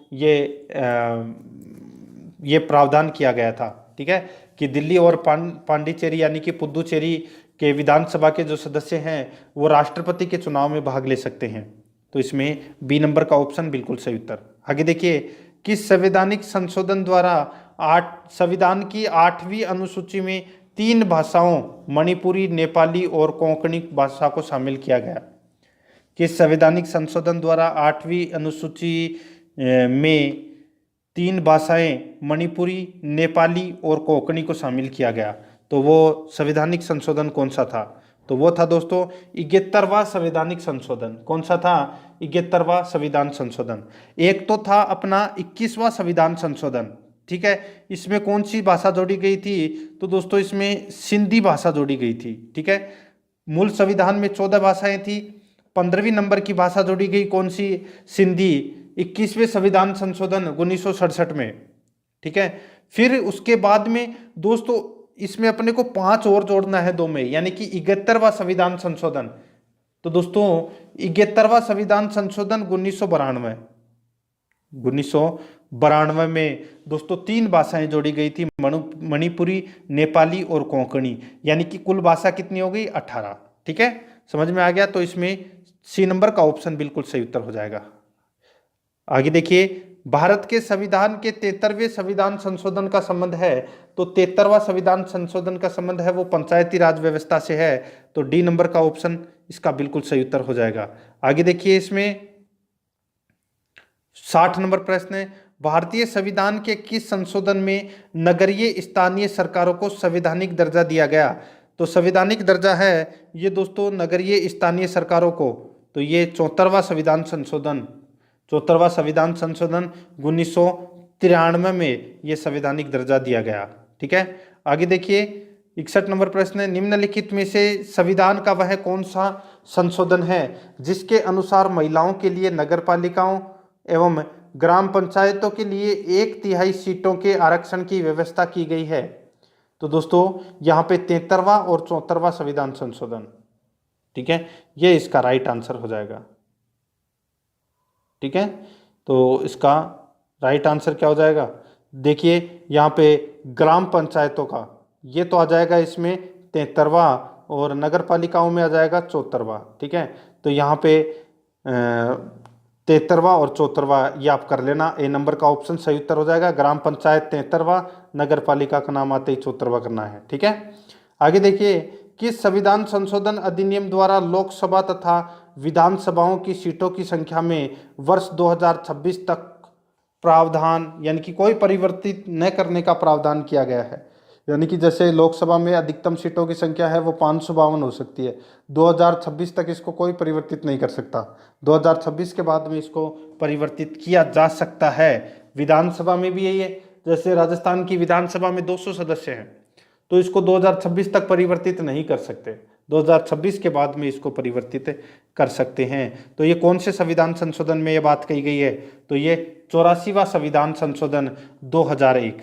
Speaker 1: ये प्रावधान किया गया था, ठीक है, कि दिल्ली और पांडिचेरी यानी कि पुदुचेरी के विधानसभा के जो सदस्य हैं वो राष्ट्रपति के चुनाव में भाग ले सकते हैं। तो इसमें बी नंबर का ऑप्शन बिल्कुल सही उत्तर। आगे देखिए, किस संवैधानिक संशोधन द्वारा संविधान की 8वीं अनुसूची में 3 भाषाओं मणिपुरी, नेपाली और कोंकणी भाषा को शामिल किया गया? किस संवैधानिक संशोधन द्वारा 8वीं अनुसूची में 3 भाषाएं मणिपुरी, नेपाली और कोंकणी को शामिल किया गया? तो वो संवैधानिक संशोधन कौन सा था? तो वो था दोस्तों 71वां संवैधानिक संशोधन। कौन सा था? 71वां संविधान संशोधन। एक तो था अपना 21वां संविधान संशोधन, ठीक है, इसमें कौन सी भाषा जोड़ी गई थी? तो दोस्तों इसमें सिंधी भाषा जोड़ी गई थी, ठीक है। मूल संविधान में 14 भाषाएं थी, 15वीं नंबर की भाषा जोड़ी गई कौन सी? सिंधी, 21वें संविधान संशोधन 1967 में, ठीक है। फिर उसके बाद में दोस्तों इसमें अपने को 5 और जोड़ना है 2 में, यानी कि 71वां संविधान संशोधन। तो दोस्तों 71वां संविधान संशोधन 1992 में दोस्तों 3 भाषाएं जोड़ी गई थी, मणिपुरी, नेपाली और कोंकणी, यानी कि कुल भाषा कितनी हो गई? 18, ठीक है, समझ में आ गया। तो इसमें सी नंबर का ऑप्शन बिल्कुल सही उत्तर हो जाएगा। आगे देखिए, भारत के संविधान के 73वें संविधान संशोधन का संबंध है, तो 73वां संविधान संशोधन का संबंध है वो पंचायती राज व्यवस्था से है। तो डी नंबर का ऑप्शन इसका बिल्कुल सही उत्तर हो जाएगा। आगे देखिए, इसमें 60 नंबर प्रश्न है, भारतीय संविधान के किस संशोधन में नगरीय स्थानीय सरकारों को संवैधानिक दर्जा दिया गया? तो संवैधानिक दर्जा है ये दोस्तों नगरीय स्थानीय सरकारों को, तो ये 74वां संविधान संशोधन 1993 में ये संवैधानिक दर्जा दिया गया, ठीक है। आगे देखिए, 61 नंबर प्रश्न है, निम्नलिखित में से संविधान का वह कौन सा संशोधन है जिसके अनुसार महिलाओं के लिए नगरपालिकाओं एवं ग्राम पंचायतों के लिए 1/3 सीटों के आरक्षण की व्यवस्था की गई है? तो दोस्तों यहाँ पे 73वां और 74वां संविधान संशोधन, ठीक है, ये इसका राइट आंसर हो जाएगा। ठीक है, तो इसका राइट आंसर क्या हो जाएगा, देखिए यहाँ पे ग्राम पंचायतों का ये तो आ जाएगा इसमें 73वां और नगर पालिकाओं में आ जाएगा 74वां। ठीक है, तो यहाँ पे 73वां और 74वां ये आप कर लेना, ए नंबर का ऑप्शन सही उत्तर हो जाएगा। ग्राम पंचायत 73वां, नगर पालिका का नाम आते ही 74वां करना है। ठीक है, आगे देखिए, किस संविधान संशोधन अधिनियम द्वारा लोकसभा तथा विधानसभाओं की सीटों की संख्या में वर्ष 2026 तक प्रावधान यानी कि कोई परिवर्तित न करने का प्रावधान किया गया है। यानी कि जैसे लोकसभा में अधिकतम सीटों की संख्या है वो 552 हो सकती है, 2026 तक इसको कोई परिवर्तित नहीं कर सकता, 2026 के बाद में इसको परिवर्तित किया जा सकता है। विधानसभा में भी यही है, जैसे राजस्थान की विधानसभा में 200 सदस्य हैं तो इसको 2026 तक परिवर्तित नहीं कर सकते, 2026 के बाद में इसको परिवर्तित कर सकते हैं। तो ये कौन से संविधान संशोधन में ये बात कही गई है, तो ये 84वां संविधान संशोधन 2001,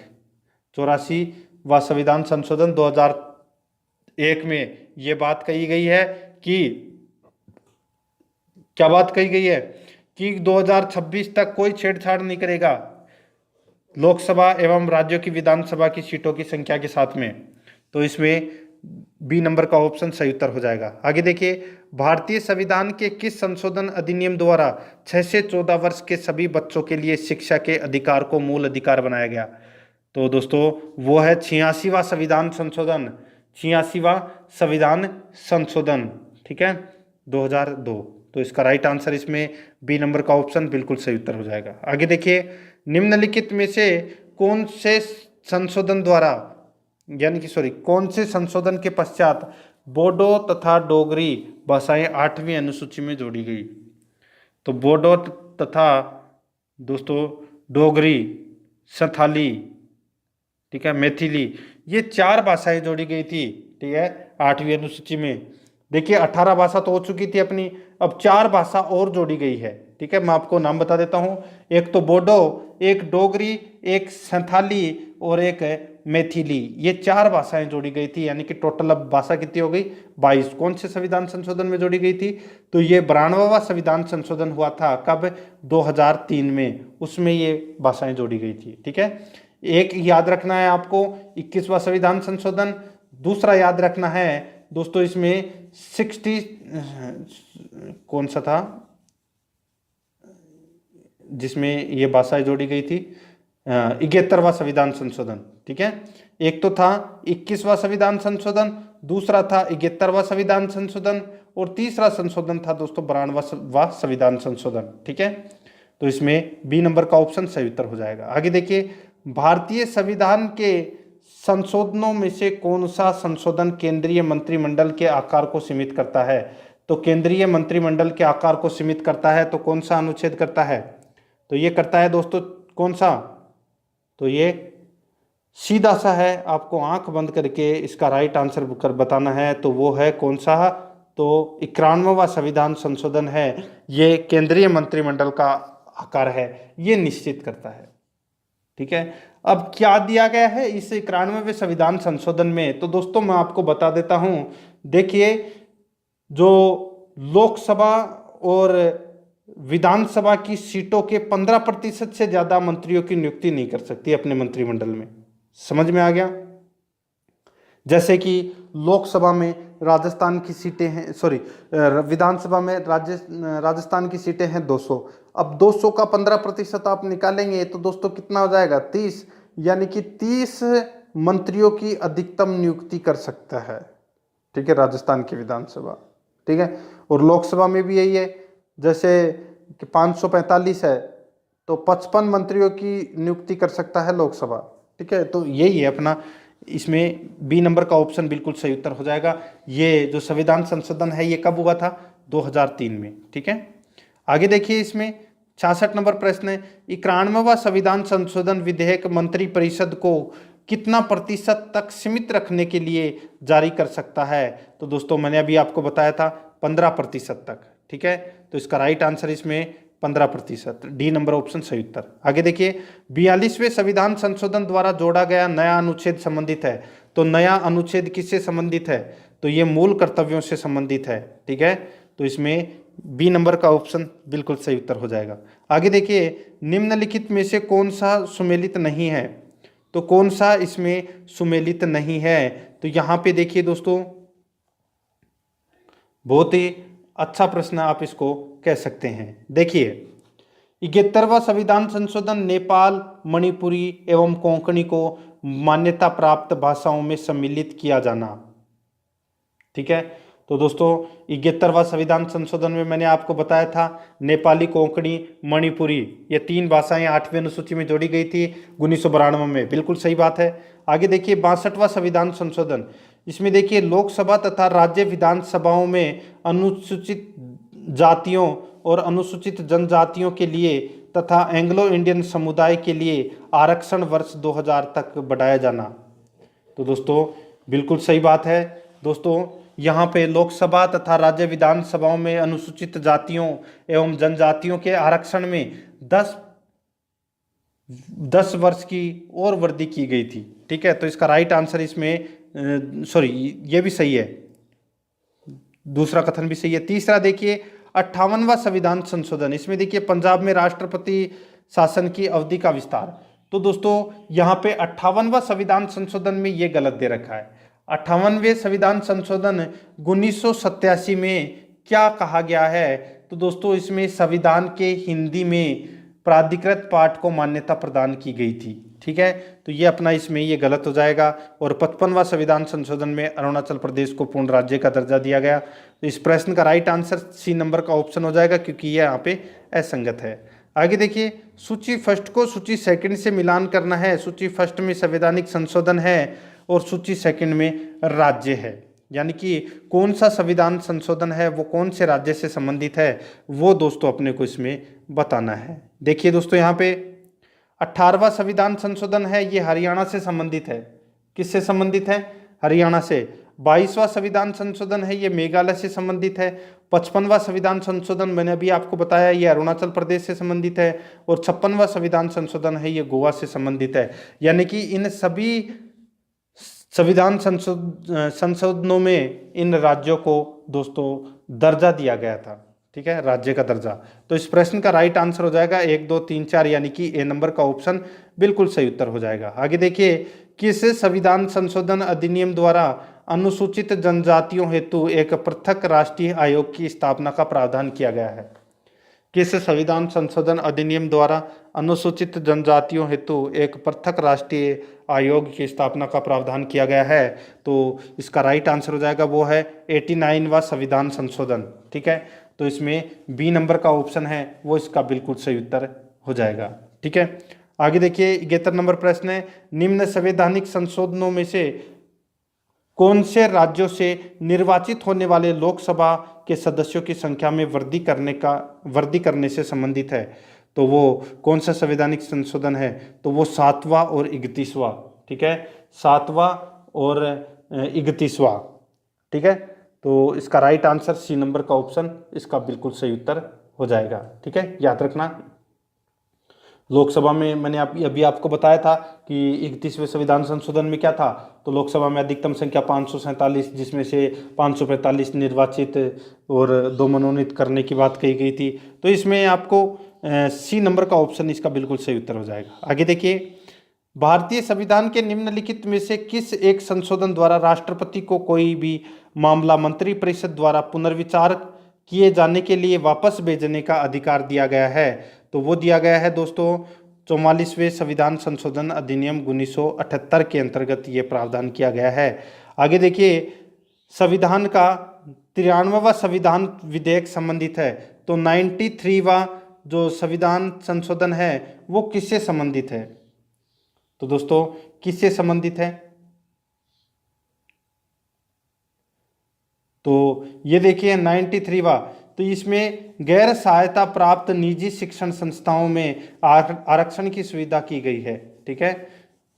Speaker 1: 84वां संविधान संशोधन 2001 में ये बात कही गई है कि क्या बात कही गई है कि 2026 तक कोई छेड़छाड़ नहीं करेगा लोकसभा एवं राज्यों की विधानसभा की सीटों की संख्या के साथ में। तो इसमें बी नंबर का ऑप्शन सही उत्तर हो जाएगा। आगे देखिए, भारतीय संविधान के किस संशोधन अधिनियम द्वारा 6 से 14 वर्ष के सभी बच्चों के लिए शिक्षा के अधिकार को मूल अधिकार बनाया गया, तो दोस्तों वो है 86वां संविधान संशोधन, 86वां संविधान संशोधन। ठीक है, 2002। तो इसका राइट आंसर इसमें बी नंबर का ऑप्शन बिल्कुल सही उत्तर हो जाएगा। आगे देखिए, निम्नलिखित में से कौन से संशोधन द्वारा कौन से संशोधन के पश्चात बोडो तथा डोगरी भाषाएं 8वीं अनुसूची में जोड़ी गई, तो बोडो तथा दोस्तों डोगरी, संथाली, ठीक है, मैथिली, ये 4 भाषाएं जोड़ी गई थी। ठीक है, 8वीं अनुसूची में देखिए 18 भाषा तो हो चुकी थी अपनी, अब 4 भाषा और जोड़ी गई है। ठीक है, मैं आपको नाम बता देता हूं, एक तो बोडो, एक डोगरी, एक संथाली और एक मैथिली, ये 4 भाषाएं जोड़ी गई थी। यानी कि टोटल अब भाषा कितनी हो गई, 22। कौन से संविधान संशोधन में जोड़ी गई थी, तो ये 92वां संविधान संशोधन हुआ था, कब, 2003 में, उसमें ये भाषाएं जोड़ी गई थी। ठीक है, एक याद रखना है आपको 21वां संविधान संशोधन, दूसरा याद रखना है दोस्तों इसमें 60 कौन सा था जिसमें ये भाषाएं जोड़ी गई थी, 71वां संविधान संशोधन। ठीक है, एक तो था 21वां संविधान संशोधन, दूसरा था 71वां संविधान संशोधन और तीसरा संशोधन था दोस्तों 92वां संविधान संशोधन। ठीक है, तो इसमें बी नंबर का ऑप्शन सही उत्तर हो जाएगा। आगे देखिए, भारतीय संविधान के संशोधनों में से कौन सा संशोधन केंद्रीय मंत्रिमंडल के आकार को सीमित करता है, तो केंद्रीय मंत्रिमंडल के आकार को सीमित करता है तो कौन सा अनुच्छेद करता है, तो ये करता है दोस्तों कौन सा, तो ये सीधा सा है, आपको आंख बंद करके इसका राइट आंसर कर बताना है, तो वो है कौन सा, तो 91वां संविधान संशोधन है, ये केंद्रीय मंत्रिमंडल का आकार है, ये निश्चित करता है। ठीक है, अब क्या दिया गया है इस 91वें संविधान संशोधन में, तो दोस्तों मैं आपको बता देता हूं, देखिए जो लोकसभा और विधानसभा की सीटों के 15% से ज्यादा मंत्रियों की नियुक्ति नहीं कर सकती अपने मंत्रिमंडल में, समझ में आ गया। जैसे कि लोकसभा में राजस्थान की सीटें हैं, विधानसभा में राजस्थान की सीटें हैं 200, अब 200 का 15% आप निकालेंगे तो दोस्तों कितना हो जाएगा, 30, यानी कि 30 मंत्रियों की अधिकतम नियुक्ति कर सकता है। ठीक है, राजस्थान की विधानसभा। ठीक है, और लोकसभा में भी यही है, जैसे कि 545 है तो 55 मंत्रियों की नियुक्ति कर सकता है लोकसभा। ठीक है, तो यही है अपना, इसमें बी नंबर का ऑप्शन बिल्कुल सही उत्तर हो जाएगा। ये जो संविधान संशोधन है ये कब हुआ था, 2003 में। ठीक है, आगे देखिए, इसमें 66 नंबर प्रश्न है, 91वां संविधान संशोधन विधेयक मंत्री परिषद को कितना प्रतिशत तक सीमित रखने के लिए जारी कर सकता है, तो दोस्तों मैंने अभी आपको बताया था 15% तक। ठीक है, तो इसका राइट आंसर इसमें 15%, डी नंबर ऑप्शन सही उत्तर। आगे देखिए, 42वें संविधान संशोधन द्वारा जोड़ा गया नया अनुच्छेद संबंधित है, तो नया अनुच्छेद किससे संबंधित है? तो ये मूल कर्तव्यों से संबंधित है। ठीक है, तो इसमें बी नंबर का ऑप्शन बिल्कुल सही उत्तर हो जाएगा। आगे देखिए, निम्नलिखित में से कौन सा सुमेलित नहीं है? तो कौन सा इसमें सुमेलित नहीं है? तो यहाँ पे देखिए दोस्तों, बहुत ही अच्छा प्रश्न आप इसको कह सकते हैं। देखिए, 71वां संविधान संशोधन नेपाल, मणिपुरी एवं कोंकणी को मान्यता प्राप्त भाषाओं में सम्मिलित किया जाना। ठीक है, तो दोस्तों 71वां संविधान संशोधन में मैंने आपको बताया था नेपाली, कोंकणी, मणिपुरी ये 3 भाषाएं 8वीं अनुसूची में जोड़ी गई थी 1992 में। बिल्कुल सही बात है। आगे देखिए, 62वां संविधान संशोधन, इसमें देखिए लोकसभा तथा राज्य विधानसभाओं में अनुसूचित जातियों और अनुसूचित जनजातियों के लिए तथा एंग्लो इंडियन समुदाय के लिए आरक्षण वर्ष 2000 तक बढ़ाया जाना। तो दोस्तों बिल्कुल सही बात है। दोस्तों यहाँ पे लोकसभा तथा राज्य विधानसभाओं में अनुसूचित जातियों एवं जनजातियों के आरक्षण में 10 वर्ष की और वृद्धि की गई थी। ठीक है, तो इसका राइट आंसर इसमें ये भी सही है, दूसरा कथन भी सही है। तीसरा देखिए, 58वां संविधान संशोधन, इसमें देखिए पंजाब में राष्ट्रपति शासन की अवधि का विस्तार। तो दोस्तों यहाँ पे 58वां संविधान संशोधन में ये गलत दे रखा है। 58वें संविधान संशोधन 1987 में क्या कहा गया है? तो दोस्तों इसमें संविधान के हिंदी में प्राधिकृत पाठ को मान्यता प्रदान की गई थी। ठीक है, तो ये अपना इसमें ये गलत हो जाएगा। और 55वां संविधान संशोधन में अरुणाचल प्रदेश को पूर्ण राज्य का दर्जा दिया गया। तो इस प्रश्न का राइट आंसर सी नंबर का ऑप्शन हो जाएगा, क्योंकि ये यहाँ पे असंगत है। आगे देखिए, सूची फर्स्ट को सूची सेकंड से मिलान करना है। सूची फर्स्ट में संवैधानिक संशोधन है और सूची सेकंड में राज्य है, यानी कि कौन सा संविधान संशोधन है वो कौन से राज्य से संबंधित है वो दोस्तों अपने को इसमें बताना है। देखिए दोस्तों, यहाँ पे 18वां संविधान संशोधन है, ये हरियाणा से संबंधित है। किससे संबंधित है? हरियाणा से। 22वां संविधान संशोधन है, ये मेघालय से संबंधित है। 55वां संविधान संशोधन मैंने अभी आपको बताया, ये अरुणाचल प्रदेश से संबंधित है। और 56वां संविधान संशोधन है, ये गोवा से संबंधित है। यानी कि इन सभी संविधान संशोधनों में इन राज्यों को दोस्तों दर्जा दिया गया था। ठीक है, राज्य का दर्जा। तो इस प्रश्न का राइट आंसर हो जाएगा 1, 2, 3, 4, यानी कि ए नंबर का ऑप्शन बिल्कुल सही उत्तर हो जाएगा। आगे देखिए, किस संविधान संशोधन अधिनियम द्वारा अनुसूचित जनजातियों हेतु एक पृथक राष्ट्रीय आयोग की स्थापना का प्रावधान किया गया है? किस संविधान संशोधन अधिनियम द्वारा अनुसूचित जनजातियों हेतु एक पृथक राष्ट्रीय आयोग की स्थापना का प्रावधान किया गया है? तो इसका राइट आंसर हो जाएगा वो है 89वां संविधान संशोधन। ठीक है, तो इसमें बी नंबर का ऑप्शन है वो इसका बिल्कुल सही उत्तर हो जाएगा। ठीक है, आगे देखिए, 71 नंबर प्रश्न है, निम्न संवैधानिक संशोधनों में से कौन से राज्यों से निर्वाचित होने वाले लोकसभा के सदस्यों की संख्या में वृद्धि करने से संबंधित है? तो वो कौन सा संवैधानिक संशोधन है? तो वो 7वां और 31वां। ठीक है, 7वां और 31वां। ठीक है, तो इसका राइट आंसर सी नंबर का ऑप्शन इसका बिल्कुल सही उत्तर हो जाएगा। ठीक है, याद रखना। लोकसभा में मैंने अभी आपको बताया था कि 31वें संविधान संशोधन में क्या था, तो लोकसभा में अधिकतम संख्या 547, जिसमें से 545 निर्वाचित और 2 मनोनीत करने की बात कही गई थी। तो इसमें आपको सी नंबर का ऑप्शन इसका बिल्कुल सही उत्तर हो जाएगा। आगे देखिए, भारतीय संविधान के निम्नलिखित में से किस एक संशोधन द्वारा राष्ट्रपति को कोई भी मामला मंत्रिपरिषद द्वारा पुनर्विचार किए जाने के लिए वापस भेजने का अधिकार दिया गया है? तो वो दिया गया है दोस्तों 44वें संविधान संशोधन अधिनियम 1978 के अंतर्गत ये प्रावधान किया गया है। आगे देखिए, संविधान का 93वां संविधान विधेयक संबंधित है। तो 93वां जो संविधान संशोधन है वो किससे संबंधित है? तो दोस्तों किससे संबंधित है? तो ये देखिए 93वां, तो इसमें गैर सहायता प्राप्त निजी शिक्षण संस्थाओं में आरक्षण की सुविधा की गई है। ठीक है,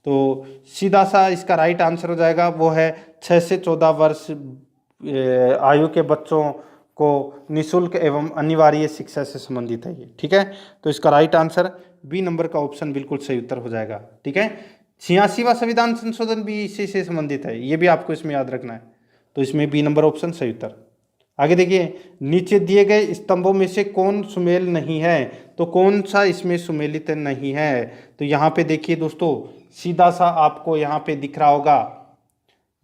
Speaker 1: तो सीधा सा इसका राइट आंसर हो जाएगा वो है 6 से 14 वर्ष आयु के बच्चों को निःशुल्क एवं अनिवार्य शिक्षा से संबंधित है ये। ठीक है, तो इसका राइट आंसर बी नंबर का ऑप्शन बिल्कुल सही उत्तर हो जाएगा। ठीक है, 86वां संविधान संशोधन भी इसी से संबंधित है, ये भी आपको इसमें याद रखना है। तो इसमें बी नंबर ऑप्शन सही उत्तर। आगे देखिए, नीचे दिए गए स्तंभों में से कौन सुमेल नहीं है, तो कौन सा इसमें सुमेलित नहीं है। तो यहाँ पे देखिए दोस्तों, सीधा सा आपको यहाँ पे दिख रहा होगा,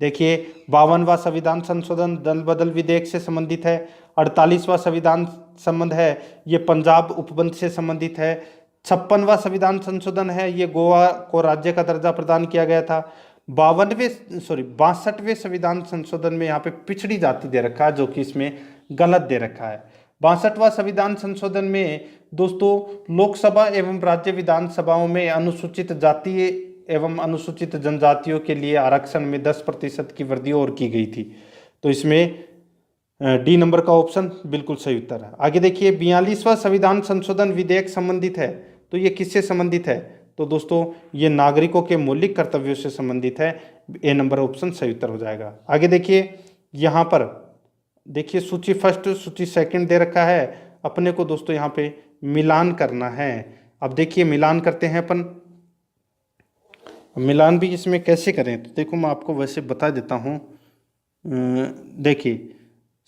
Speaker 1: देखिए 52वां संविधान संशोधन दल बदल विधेयक से संबंधित है। 48वां संविधान संबंध है, ये पंजाब उपबंध से संबंधित है। 56वां संविधान संशोधन है, ये गोवा को राज्य का दर्जा प्रदान किया गया था। 62वें संविधान संशोधन में यहाँ पे पिछड़ी जाति दे रखा है, जो कि इसमें गलत दे रखा है। 62वां संविधान संशोधन में दोस्तों लोकसभा एवं राज्य विधानसभाओं में अनुसूचित जाति एवं अनुसूचित जनजातियों के लिए आरक्षण में 10% की वृद्धि और की गई थी। तो इसमें डी नंबर का ऑप्शन बिल्कुल सही उत्तर है। आगे देखिए, 42वां संविधान संशोधन विधेयक संबंधित है, तो ये किससे संबंधित है, तो दोस्तों ये नागरिकों के मौलिक कर्तव्यों से संबंधित है। ए नंबर ऑप्शन सही उत्तर हो जाएगा। आगे देखिए, यहाँ पर देखिए सूची फर्स्ट सूची सेकंड दे रखा है, अपने को दोस्तों यहाँ पे मिलान करना है। अब देखिए मिलान करते हैं अपन, मिलान भी इसमें कैसे करें, तो देखो मैं आपको वैसे बता देता हूँ। देखिए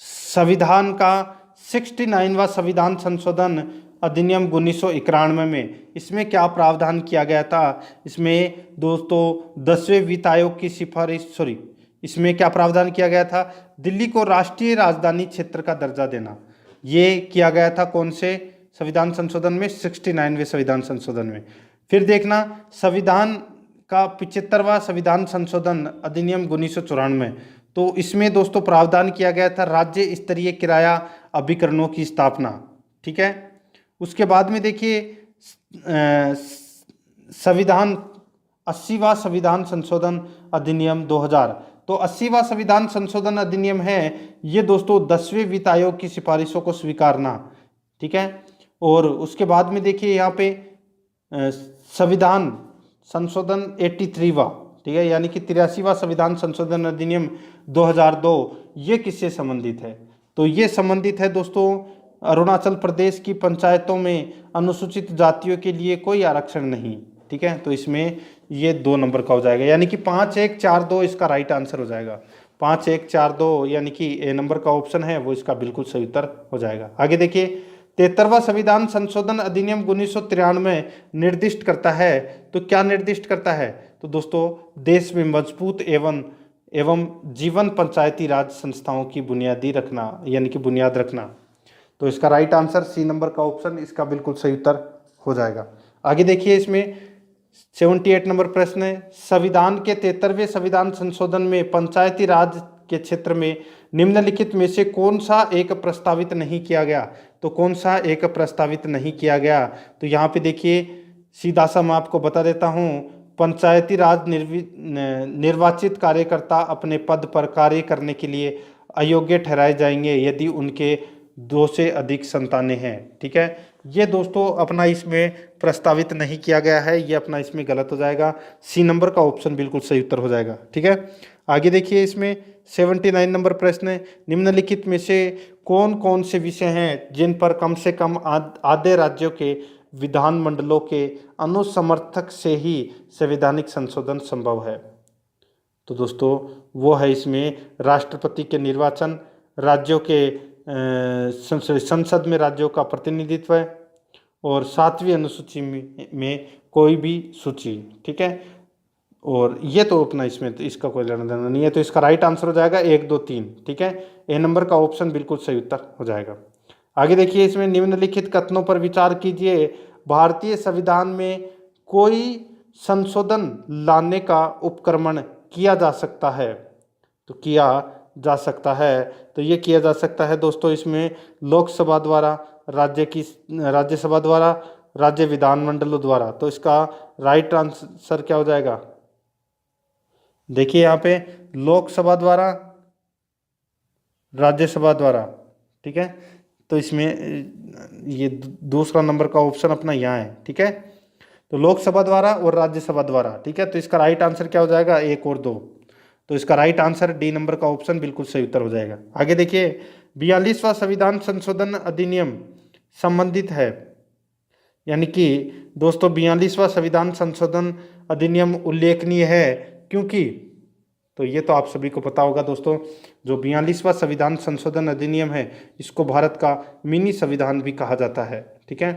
Speaker 1: संविधान का 69वां संविधान संशोधन अधिनियम 1991 में इसमें क्या प्रावधान किया गया था, इसमें दोस्तों 10वें वित्त आयोग की सिफारिश इसमें क्या प्रावधान किया गया था, दिल्ली को राष्ट्रीय राजधानी क्षेत्र का दर्जा देना। ये किया गया था कौन से संविधान संशोधन में, 69वें संविधान संशोधन में। फिर देखना संविधान का 75वां संविधान संशोधन अधिनियम 1994, तो इसमें दोस्तों प्रावधान किया गया था राज्य स्तरीय किराया अभिकरणों की स्थापना। ठीक है, उसके बाद में देखिए संविधान 80वां संविधान संशोधन अधिनियम 2000, तो 80वां संविधान संशोधन अधिनियम है ये दोस्तों 10वें वित्त आयोग की सिफारिशों को स्वीकारना। ठीक है, और उसके बाद में देखिए यहाँ पे संविधान संशोधन 83वां, ठीक है, यानी कि 83वां संविधान संशोधन अधिनियम 2002, ये किससे संबंधित है, तो ये संबंधित है दोस्तों अरुणाचल प्रदेश की पंचायतों में अनुसूचित जातियों के लिए कोई आरक्षण नहीं। ठीक है, तो इसमें ये 2 नंबर का हो जाएगा, यानी कि 5, 1, 4, 2 इसका राइट आंसर हो जाएगा। 5, 1, 4, 2 यानी कि ए नंबर का ऑप्शन है वो इसका बिल्कुल सही उत्तर हो जाएगा। आगे देखिए 73वां संविधान संशोधन अधिनियम 1993 निर्दिष्ट करता है, तो क्या निर्दिष्ट करता है, तो दोस्तों देश में मजबूत एवं जीवन पंचायती राज संस्थाओं की बुनियादी रखना, यानी कि बुनियाद रखना। तो इसका राइट आंसर सी नंबर का ऑप्शन इसका बिल्कुल सही उत्तर हो जाएगा। आगे देखिए इसमें 78 नंबर प्रश्न है, संविधान के 73वें संविधान संशोधन में पंचायती राज के क्षेत्र में निम्नलिखित में से कौन सा एक प्रस्तावित नहीं किया गया, तो कौन सा एक प्रस्तावित नहीं किया गया, तो यहाँ पे देखिए सीधा सा मैं आपको बता देता हूँ, पंचायती राज निर्वाचित कार्यकर्ता अपने पद पर कार्य करने के लिए अयोग्य ठहराए जाएंगे यदि उनके 2 से अधिक संतानें हैं। ठीक है, ये दोस्तों अपना इसमें प्रस्तावित नहीं किया गया है, ये अपना इसमें गलत हो जाएगा। सी नंबर का ऑप्शन बिल्कुल सही उत्तर हो जाएगा। ठीक है, आगे देखिए इसमें 79 नंबर प्रश्न है, निम्नलिखित में से कौन कौन से विषय हैं जिन पर कम से कम आधे राज्यों के विधानमंडलों के अनुसमर्थक से ही संवैधानिक संशोधन संभव है, तो दोस्तों वो है इसमें राष्ट्रपति के निर्वाचन, राज्यों के संसद में राज्यों का प्रतिनिधित्व और 7वीं अनुसूची में कोई भी सूची। ठीक है, और ये तो अपना इसमें तो इसका कोई लेना देना नहीं है, तो इसका राइट आंसर हो जाएगा 1, 2, 3। ठीक है, ए नंबर का ऑप्शन बिल्कुल सही उत्तर हो जाएगा। आगे देखिए इसमें निम्नलिखित कथनों पर विचार कीजिए, भारतीय संविधान में कोई संशोधन लाने का उपक्रमण किया जा सकता है, तो किया जा सकता है, तो ये किया जा सकता है दोस्तों इसमें लोकसभा द्वारा, राज्यसभा द्वारा, राज्य विधानमंडलों द्वारा। तो इसका राइट आंसर क्या हो जाएगा, देखिए यहाँ पे लोकसभा द्वारा, राज्यसभा द्वारा। ठीक है, तो इसमें ये दूसरा नंबर का ऑप्शन अपना यहाँ है। ठीक है, तो लोकसभा द्वारा और राज्यसभा द्वारा। ठीक है, तो इसका राइट आंसर क्या हो जाएगा, 1 और 2, तो इसका राइट आंसर डी नंबर का ऑप्शन बिल्कुल सही उत्तर हो जाएगा। आगे देखिए 42वां संविधान संशोधन अधिनियम संबंधित है, यानी कि दोस्तों 42वां संविधान संशोधन अधिनियम उल्लेखनीय है क्योंकि, तो ये तो आप सभी को पता होगा दोस्तों, जो 42वां संविधान संशोधन अधिनियम है इसको भारत का मिनी संविधान भी कहा जाता है। ठीक है,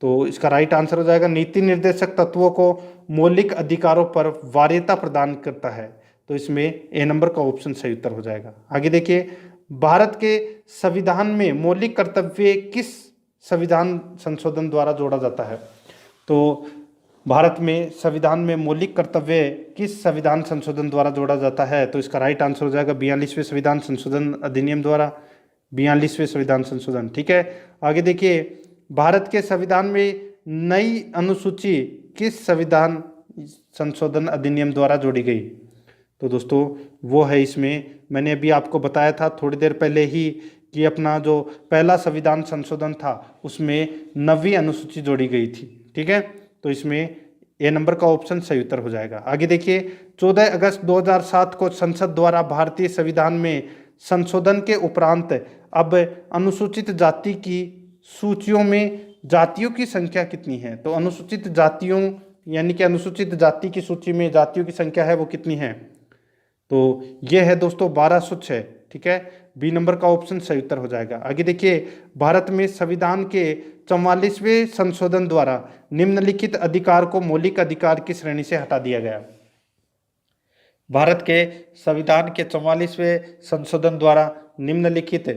Speaker 1: तो इसका राइट आंसर हो जाएगा नीति निर्देशक तत्वों को मौलिक अधिकारों पर वरीयता प्रदान करता है। तो इसमें ए नंबर का ऑप्शन सही उत्तर हो जाएगा। आगे देखिए, भारत के संविधान में मौलिक कर्तव्य किस संविधान संशोधन द्वारा जोड़ा जाता है? तो भारत में संविधान में मौलिक कर्तव्य किस संविधान संशोधन द्वारा जोड़ा जाता है? तो इसका राइट आंसर हो जाएगा 42वें संविधान संशोधन अधिनियम द्वारा, 42वें संविधान संशोधन। ठीक है, आगे देखिए, भारत के संविधान में नई अनुसूची किस संविधान संशोधन अधिनियम द्वारा जोड़ी गई? तो दोस्तों वो है, इसमें मैंने अभी आपको बताया था थोड़ी देर पहले ही कि अपना जो पहला संविधान संशोधन था उसमें 9वीं अनुसूची जोड़ी गई थी। ठीक है, तो इसमें ए नंबर का ऑप्शन सही उत्तर हो जाएगा। आगे देखिए, 14 अगस्त 2007 को संसद द्वारा भारतीय संविधान में संशोधन के उपरांत अब अनुसूचित जाति की सूचियों में जातियों की संख्या कितनी है? तो अनुसूचित जातियों यानी कि अनुसूचित जाति की सूची में जातियों की संख्या है वो कितनी है? तो ये है दोस्तों 1206। ठीक है, बी नंबर का ऑप्शन सही उत्तर हो जाएगा। आगे देखिए, भारत में संविधान के 44वें संशोधन द्वारा निम्नलिखित अधिकार को मौलिक अधिकार की श्रेणी से हटा दिया गया। भारत के संविधान के 44वें संशोधन द्वारा निम्नलिखित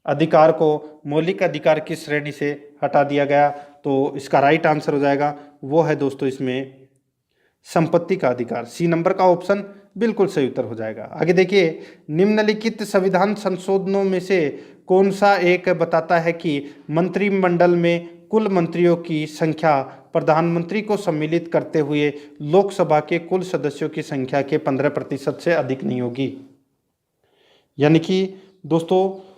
Speaker 1: अधिकार को मौलिक अधिकार की श्रेणी से हटा दिया गया। तो इसका राइट आंसर हो जाएगा वो है दोस्तों इसमें संपत्ति का अधिकार, सी नंबर का ऑप्शन बिल्कुल सही उत्तर हो जाएगा। आगे देखिए, निम्नलिखित संविधान संशोधनों में से कौन सा एक बताता है कि मंत्रिमंडल में कुल मंत्रियों की संख्या प्रधानमंत्री को सम्मिलित करते हुए लोकसभा के कुल सदस्यों की संख्या के 15% से अधिक नहीं होगी? यानी कि दोस्तों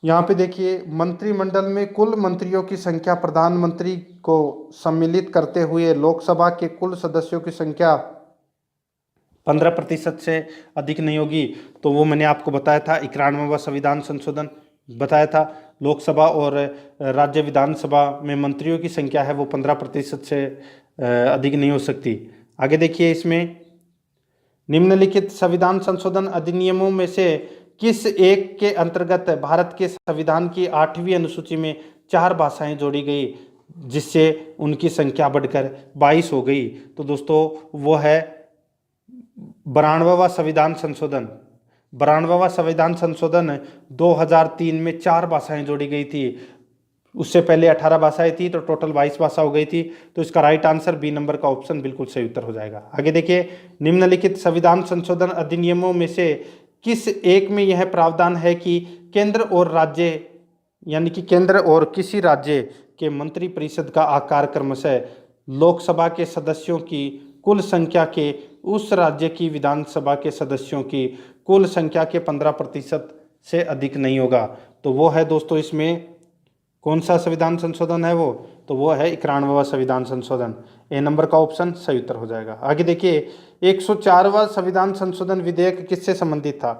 Speaker 1: यहाँ पे देखिए, मंत्रिमंडल में कुल मंत्रियों की संख्या प्रधानमंत्री को सम्मिलित करते हुए लोकसभा के कुल सदस्यों की संख्या 15% से अधिक नहीं होगी। तो वो मैंने आपको बताया था 91वां संविधान संशोधन बताया था, लोकसभा और राज्य विधानसभा में मंत्रियों की संख्या है वो 15% से अधिक नहीं हो सकती। आगे देखिए, इसमें निम्नलिखित संविधान संशोधन अधिनियमों में से किस एक के अंतर्गत भारत के संविधान की 8वीं अनुसूची में 4 भाषाएं जोड़ी गई जिससे उनकी संख्या बढ़कर 22 हो गई? तो दोस्तों वो है 92वां संविधान संशोधन। 92वां संविधान संशोधन 2003 में 4 भाषाएं जोड़ी गई थी, उससे पहले 18 भाषाएं थी, तो टोटल 22 भाषा हो गई थी। तो इसका राइट आंसर बी नंबर का ऑप्शन बिल्कुल सही उत्तर हो जाएगा। आगे देखिए, निम्नलिखित संविधान संशोधन अधिनियमों में से किस एक में यह प्रावधान है कि केंद्र और राज्य यानी कि केंद्र और किसी राज्य के मंत्रिपरिषद का आकार क्रमशः लोकसभा के सदस्यों की कुल संख्या के उस राज्य की विधानसभा के सदस्यों की कुल संख्या के 15% से अधिक नहीं होगा? तो वो है दोस्तों, इसमें कौन सा संविधान संशोधन है तो वो है 91वां संविधान संशोधन। ए नंबर का ऑप्शन सही उत्तर हो जाएगा। आगे देखिए, 104वां संविधान संशोधन विधेयक किससे संबंधित था?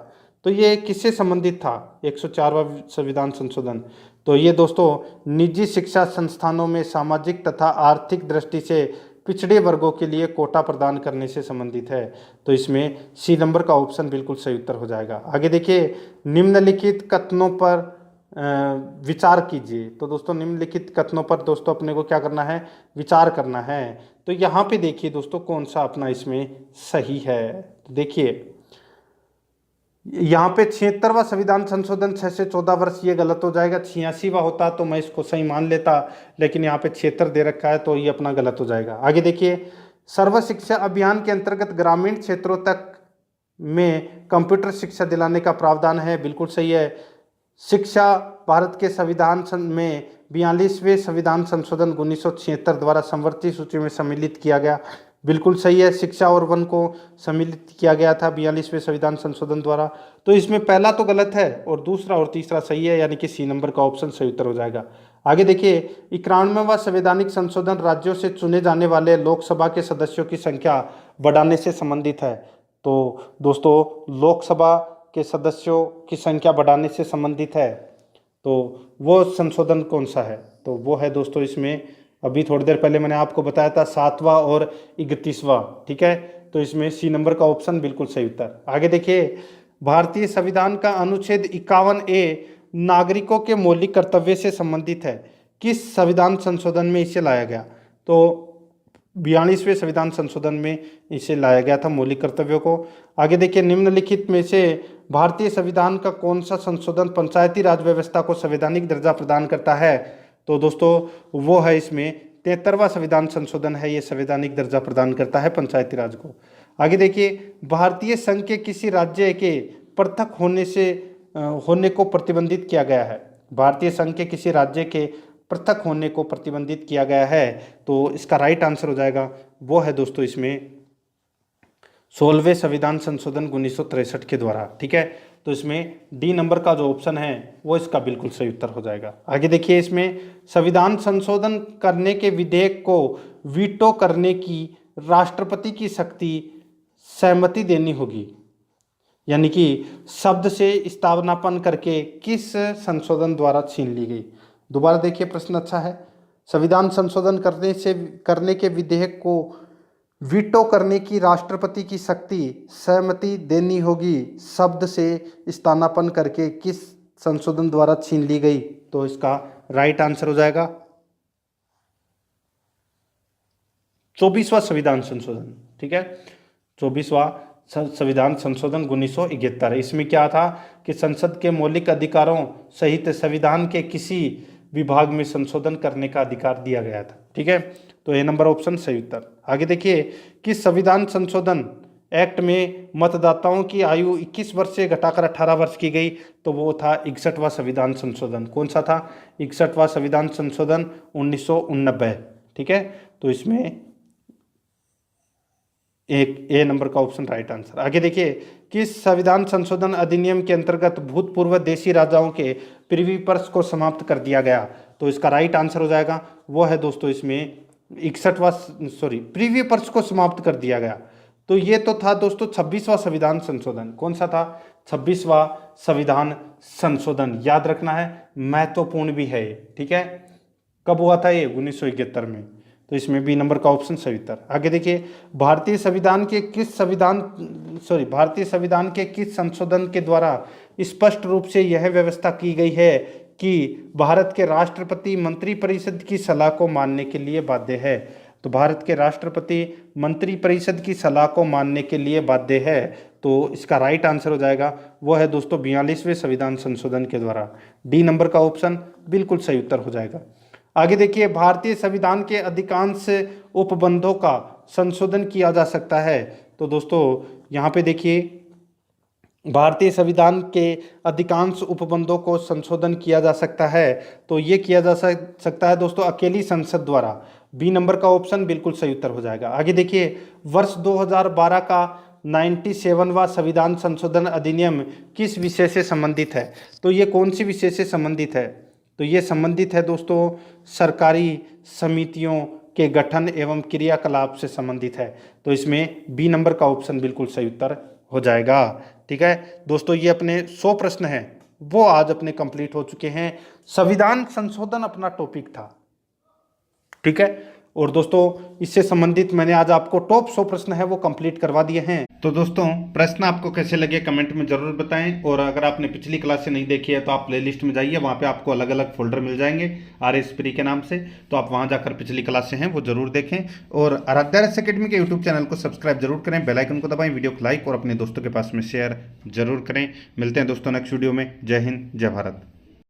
Speaker 1: तो ये किससे संबंधित था 104वां संविधान संशोधन? तो ये दोस्तों निजी शिक्षा संस्थानों में सामाजिक तथा आर्थिक दृष्टि से पिछड़े वर्गों के लिए कोटा प्रदान करने से संबंधित है। तो इसमें सी नंबर का ऑप्शन बिल्कुल सही उत्तर हो जाएगा। आगे देखिए, निम्नलिखित कथनों पर विचार कीजिए। तो दोस्तों निम्नलिखित कथनों पर दोस्तों अपने को क्या करना है? विचार करना है। तो यहाँ पे देखिए दोस्तों कौन सा अपना इसमें सही है। तो देखिए यहाँ पे 76वां संविधान संशोधन 6 से 14 वर्ष, ये गलत हो जाएगा। 86वां होता तो मैं इसको सही मान लेता, लेकिन यहाँ पे 76 दे रखा है तो ये अपना गलत हो जाएगा। आगे देखिए, सर्व शिक्षा अभियान के अंतर्गत ग्रामीण क्षेत्रों तक में कंप्यूटर शिक्षा दिलाने का प्रावधान है, बिल्कुल सही है। शिक्षा भारत के संविधान में 42वें संविधान संशोधन 1976 द्वारा समवर्ती सूची में सम्मिलित किया गया, बिल्कुल सही है। शिक्षा और वन को सम्मिलित किया गया था 42वें संविधान संशोधन द्वारा। तो इसमें पहला तो गलत है और दूसरा और तीसरा सही है, यानी कि सी नंबर का ऑप्शन सही उत्तर हो जाएगा। आगे देखिए, 91वां संवैधानिक संशोधन राज्यों से चुने जाने वाले लोकसभा के सदस्यों की संख्या बढ़ाने से संबंधित है। तो दोस्तों लोकसभा के सदस्यों की संख्या बढ़ाने से संबंधित है, तो वो संशोधन कौन सा है? तो वो है दोस्तों इसमें अभी थोड़ी देर पहले मैंने आपको बताया था 7वां और 31वां, ठीक है। तो इसमें सी नंबर का ऑप्शन बिल्कुल सही उत्तर। आगे देखिए, भारतीय संविधान का अनुच्छेद 51A नागरिकों के मौलिक कर्तव्य से संबंधित है, किस संविधान संशोधन में इसे लाया गया? तो 42वें संविधान संशोधन में इसे लाया गया था, मौलिक कर्तव्यों को। आगे देखिए, निम्नलिखित में से भारतीय संविधान का कौन सा संशोधन पंचायती राज व्यवस्था को संवैधानिक दर्जा प्रदान करता है? तो दोस्तों वो है इसमें 73वां संविधान संशोधन है, ये संवैधानिक दर्जा प्रदान करता है पंचायती राज को। आगे देखिए, भारतीय संघ के किसी राज्य के पृथक होने को प्रतिबंधित किया गया है। भारतीय संघ के किसी राज्य के पृथक होने को प्रतिबंधित किया गया है, तो इसका राइट आंसर हो जाएगा वो है दोस्तों इसमें 16वें संविधान संशोधन 1963 के द्वारा, ठीक है। तो इसमें डी नंबर का जो ऑप्शन है वो इसका बिल्कुल सही उत्तर हो जाएगा। आगे देखिए, इसमें संविधान संशोधन करने के विधेयक को वीटो करने की राष्ट्रपति की सहमति देनी होगी, यानी कि शब्द से स्थानापन्न करके किस संशोधन द्वारा छीन ली गई? दोबारा देखिए, प्रश्न अच्छा है। संविधान संशोधन करने के विधेयक को वीटो करने की राष्ट्रपति की सहमति देनी होगी, शब्द से स्थानापन्न करके किस संशोधन द्वारा छीन ली गई? तो इसका राइट आंसर हो जाएगा 24वां संविधान संशोधन, ठीक है। 24वां संविधान संशोधन 1971। इसमें क्या था कि संसद के मौलिक अधिकारों सहित संविधान के किसी विभाग में संशोधन करने का अधिकार दिया गया था, ठीक है। तो ए नंबर ऑप्शन सही उत्तर। आगे देखिए, किस संविधान संशोधन एक्ट में मतदाताओं की आयु 21 वर्ष से घटाकर 18 वर्ष की गई? तो वो था 61वां संविधान संशोधन। कौन सा था? 61वां संविधान संशोधन 1989, ठीक है। तो इसमें एक ए नंबर का ऑप्शन राइट आंसर। आगे देखिए, किस संविधान संशोधन अधिनियम के अंतर्गत भूतपूर्व देशी राजाओं के प्रिवी पर्स को समाप्त कर दिया गया? तो इसका राइट आंसर हो जाएगा वो है दोस्तों इसमें 61वां प्रीवी पर्स को समाप्त कर दिया गया। तो ये तो था दोस्तों 26वां संविधान संशोधन। कौन सा था? 26वां संविधान संशोधन। याद रखना है, महत्वपूर्ण भी है, ठीक है। कब हुआ था ये? 1971 में। तो इसमें बी नंबर का ऑप्शन सही उत्तर। आगे देखिए, भारतीय संविधान के किस संशोधन के द्वारा स्पष्ट रूप से यह व्यवस्था की गई है कि भारत के राष्ट्रपति मंत्रिपरिषद की सलाह को मानने के लिए बाध्य है? तो भारत के राष्ट्रपति मंत्रिपरिषद की सलाह को मानने के लिए बाध्य है, तो इसका राइट आंसर हो जाएगा वो है दोस्तों 42वें संविधान संशोधन के द्वारा। डी नंबर का ऑप्शन बिल्कुल सही उत्तर हो जाएगा। आगे देखिए, भारतीय संविधान के अधिकांश उपबंधों का संशोधन किया जा सकता है। तो दोस्तों यहाँ पे देखिए, भारतीय संविधान के अधिकांश उपबंधों को संशोधन किया जा सकता है, तो ये किया जा सकता है दोस्तों अकेली संसद द्वारा। बी नंबर का ऑप्शन बिल्कुल सही उत्तर हो जाएगा। आगे देखिए, वर्ष 2012 का 97वां संविधान संशोधन अधिनियम किस विषय से संबंधित है? तो ये कौन सी विषय से संबंधित है? तो ये संबंधित है दोस्तों सरकारी समितियों के गठन एवं क्रियाकलाप से संबंधित है। तो इसमें बी नंबर का ऑप्शन बिल्कुल सही उत्तर हो जाएगा, ठीक है। दोस्तों ये अपने 100 प्रश्न हैं वो आज अपने कंप्लीट हो चुके हैं। संविधान संशोधन अपना टॉपिक था, ठीक है। और दोस्तों इससे संबंधित मैंने आज आपको टॉप 100 प्रश्न है वो कंप्लीट करवा दिए हैं। तो दोस्तों प्रश्न आपको कैसे लगे कमेंट में जरूर बताएं, और अगर आपने पिछली क्लासें नहीं देखी है तो आप प्लेलिस्ट में जाइए, वहाँ पे आपको अलग अलग फोल्डर मिल जाएंगे RS प्री के नाम से, तो आप वहाँ जाकर पिछली क्लासें हैं वो जरूर देखें। और आराध्या अकेडमी के यूट्यूब चैनल को सब्सक्राइब जरूर करें, बेल आइकन को दबाएं, वीडियो को लाइक और अपने दोस्तों के पास में शेयर जरूर करें। मिलते हैं दोस्तों नेक्स्ट वीडियो में। जय हिंद, जय भारत।